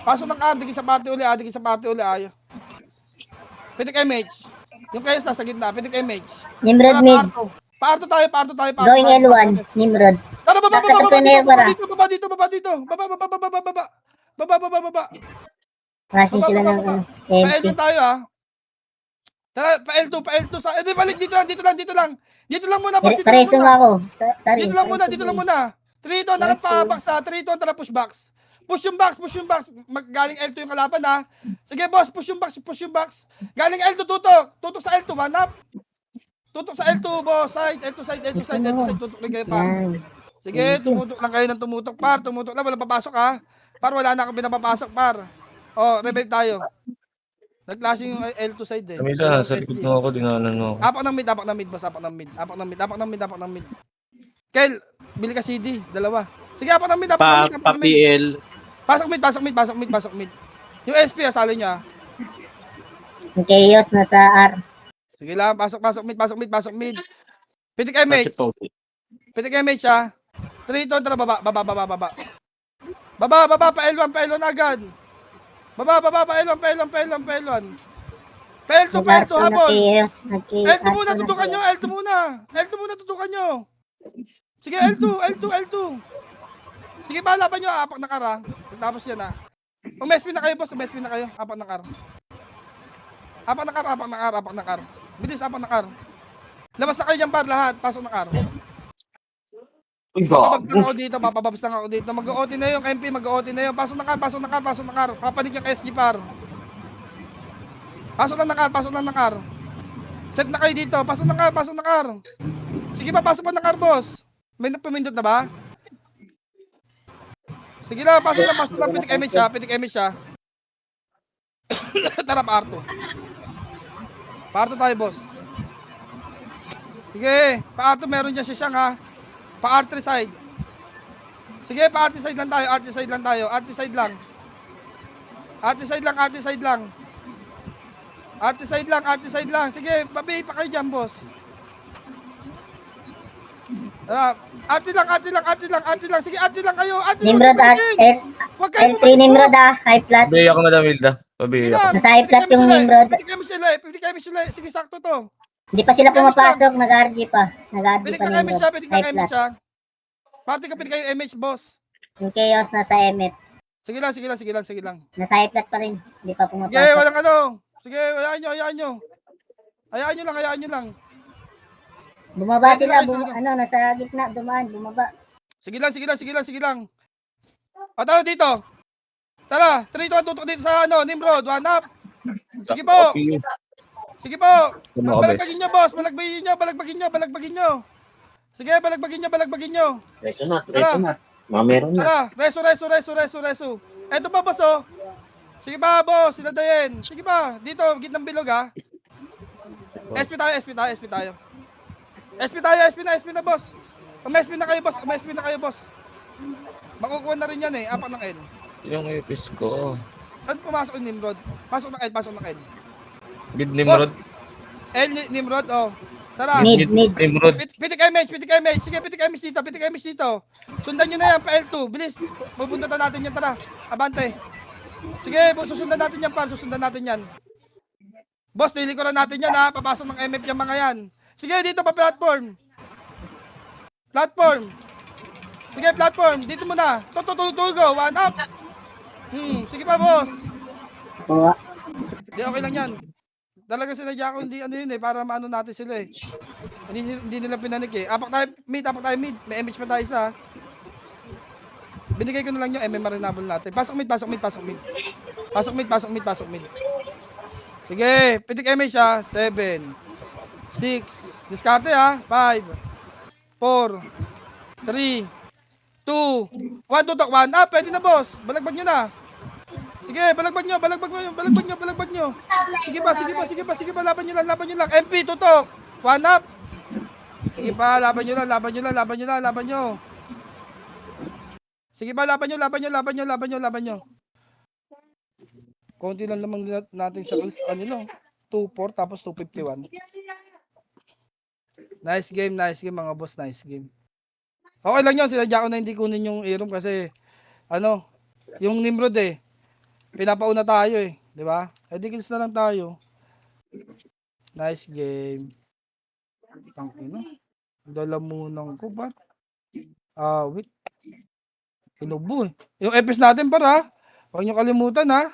[SPEAKER 2] Pasok ng R, dikit sa party uli. Ayaw. Pitik MH. Yung kayo sa gitna, pitik MH.
[SPEAKER 5] Nimrod mid.
[SPEAKER 2] Pa-R2 tayo.
[SPEAKER 5] Going L1. Nimrod.
[SPEAKER 2] Tara, baba dito. Baba.
[SPEAKER 5] Rushing sila ng ano,
[SPEAKER 2] Pa-L2
[SPEAKER 5] MP.
[SPEAKER 2] tayo ha. Tara, pa-L2 sa. Balik dito lang. Dito lang muna, boss.
[SPEAKER 5] Pareso nga ako. Sorry.
[SPEAKER 2] Dito lang muna. 3 to, nakat pa box ha. 3 to, tara push box. Push yung box. Galing L2 yung kalaban ha. Sige boss, push yung box. Galing L2 tutok sa L2, hanap. Tutok sa L2, boss. L2 side. Tutok rin kayo par.
[SPEAKER 5] Yan.
[SPEAKER 2] Sige, tumutok lang kayo ng tumutok par. Tumutok lang, wala papasok ha. Par, wala na akong pinapapasok par. Oh, revive tayo. Nag-clashing yung L2 side eh.
[SPEAKER 4] Camila, sa likod mo ako, dinanan mo ako.
[SPEAKER 2] Apak ng mid, boss. Apak ng mid. Kel, bili ka CD, dalawa. Sige, apak ng mid.
[SPEAKER 3] Pa-PL.
[SPEAKER 2] Pasok mid. Yung SP, asali nyo ha.
[SPEAKER 5] Yung chaos nasa R.
[SPEAKER 2] Sige lang, pasok mid. Pitik MH. Ha. 3 to, tara, baba. Baba, pa-L1 agad. Baba, pa-L1. Pa-L2, habol.
[SPEAKER 5] Chaos.
[SPEAKER 2] L2 muna, tutukan nyo. Sige, L2. Sige, laban nyo, apak na kara. Tapos yan ha. Umespin na kayo, boss. Apak na kara. Bilis, apak na kara. Labas na kayo dyan, par, lahat. Pasok na kara.
[SPEAKER 6] Uy,
[SPEAKER 2] Papababs lang
[SPEAKER 6] gago.
[SPEAKER 2] ako dito, papababs lang ako dito. Mag-OT na yung MP, mag-OT na yung. Pasok na kar, pasok na kar, pasok na kar. Papanik yung SG par. Pasok lang na kar, pasok lang na kar. Set na kayo dito, pasok na kar, pasok na kar. Sige pa, pasok pa na kar, boss. May pumindot na ba? Sige lang, pasok lang. Pitik image siya. Tara, pa-R2. Pa-R2 tayo, boss. Sige, pa-R2 meron dyan si Siyang ha. Pa-R3 side. Sige, pa-RT side lang tayo. RT side lang. RT side lang. Sige, babi pa kayo dyan, boss. Tara, RT lang. Sige, RT lang kayo.
[SPEAKER 5] Nimrod,
[SPEAKER 2] Huwag kayo
[SPEAKER 5] L3 Nimrod high flat.
[SPEAKER 4] Pabiyak ako na Damilda. Pabiyak ako.
[SPEAKER 5] Nasa high flat yung Nimrod.
[SPEAKER 2] Pwede kami sila. Sige, sakto to.
[SPEAKER 5] Hindi pa sila pumapasok, nag-RG pa. Nag-RG
[SPEAKER 2] Pwede
[SPEAKER 5] pa
[SPEAKER 2] ka
[SPEAKER 5] Nimrod.
[SPEAKER 2] MH
[SPEAKER 5] High flat.
[SPEAKER 2] siya. Party ka pwede kayo MH, boss.
[SPEAKER 5] Yung Chaos nasa MF.
[SPEAKER 2] Sige lang.
[SPEAKER 5] Nasa high flat pa rin. Hindi pa
[SPEAKER 2] Sige,
[SPEAKER 5] pumapasok.
[SPEAKER 2] walang ano. Sige, hayaan nyo. Hayaan nyo lang.
[SPEAKER 5] Bumaba
[SPEAKER 2] Pwede
[SPEAKER 5] sila,
[SPEAKER 2] lang kayo sa
[SPEAKER 5] nasa gitna, dumaan, bumaba.
[SPEAKER 2] Sige lang. O, tara dito. Tara, 3, 2, 1, tutok dito sa ano, Nimrod, one up. Sige po. Balagbagin nyo, boss. Balagbagin nyo. Sige, balagbagin nyo.
[SPEAKER 6] Reso na.
[SPEAKER 2] Tara.
[SPEAKER 6] Meron na.
[SPEAKER 2] Tara, reso. Eto pa, boss, oh. Sige ba, boss, sila Dayen. Sige ba, dito, gitnang bilog, ha. SP tayo. SP na, boss. Umesp na kayo, boss. Makukuha na rin yan, eh. Apak ng L.
[SPEAKER 4] Yung ipis ko.
[SPEAKER 2] Saan pumasok yung Nimrod? Pasok ng L.
[SPEAKER 4] Mid Nimrod.
[SPEAKER 2] L, Nimrod, oh. Tara.
[SPEAKER 5] Mid.
[SPEAKER 4] Nimrod.
[SPEAKER 2] Pitik image. Sige, pitik image dito. Sundan nyo na yan, pa L2. Bilis. Pupunta natin yan, tara. Abante. Sige, susundan natin yan. Boss, nilikuran natin yan, ha. Papasok ng MF yung mga yan. Sige, dito pa platform. Sige, platform. Dito muna. Tutugo. One up. Sige pa, boss.
[SPEAKER 5] Kuha.
[SPEAKER 2] Hindi, okay lang yan. Talaga sinadya ko, hindi ano yun, eh. Para maano natin sila, eh. Hindi nila pinanik, eh. Apak tayo mid. May MH pa tayo isa, ha. Binigay ko na lang yung MMR renable natin. Pasok mid. Sige, pitik MH, ha. 7, 6, diskarte, ha. 5, 4, 3, 2, 1, tutok, 1 up. Pwede na, boss. Balagbag nyo na. Sige, balagbag nyo. Sige pa, laban nyo lang. MP, tutok. 1 up. Sige pa, laban nyo. Sige pa, laban nyo. Konti lang lamang natin sa ano, 2-4 tapos 251. Nice game mga boss, nice game. Okay lang yun, sinadya ko na hindi kunin yung Aerom kasi, ano, yung Nimrod, eh. Pinapauna tayo, eh. Di ba? Eh, di kills na lang tayo. Nice game. Tangina. Dalamunang ko ba? Wait. Inubo, eh. Yung EPS natin para, huwag nyo kalimutan, ha.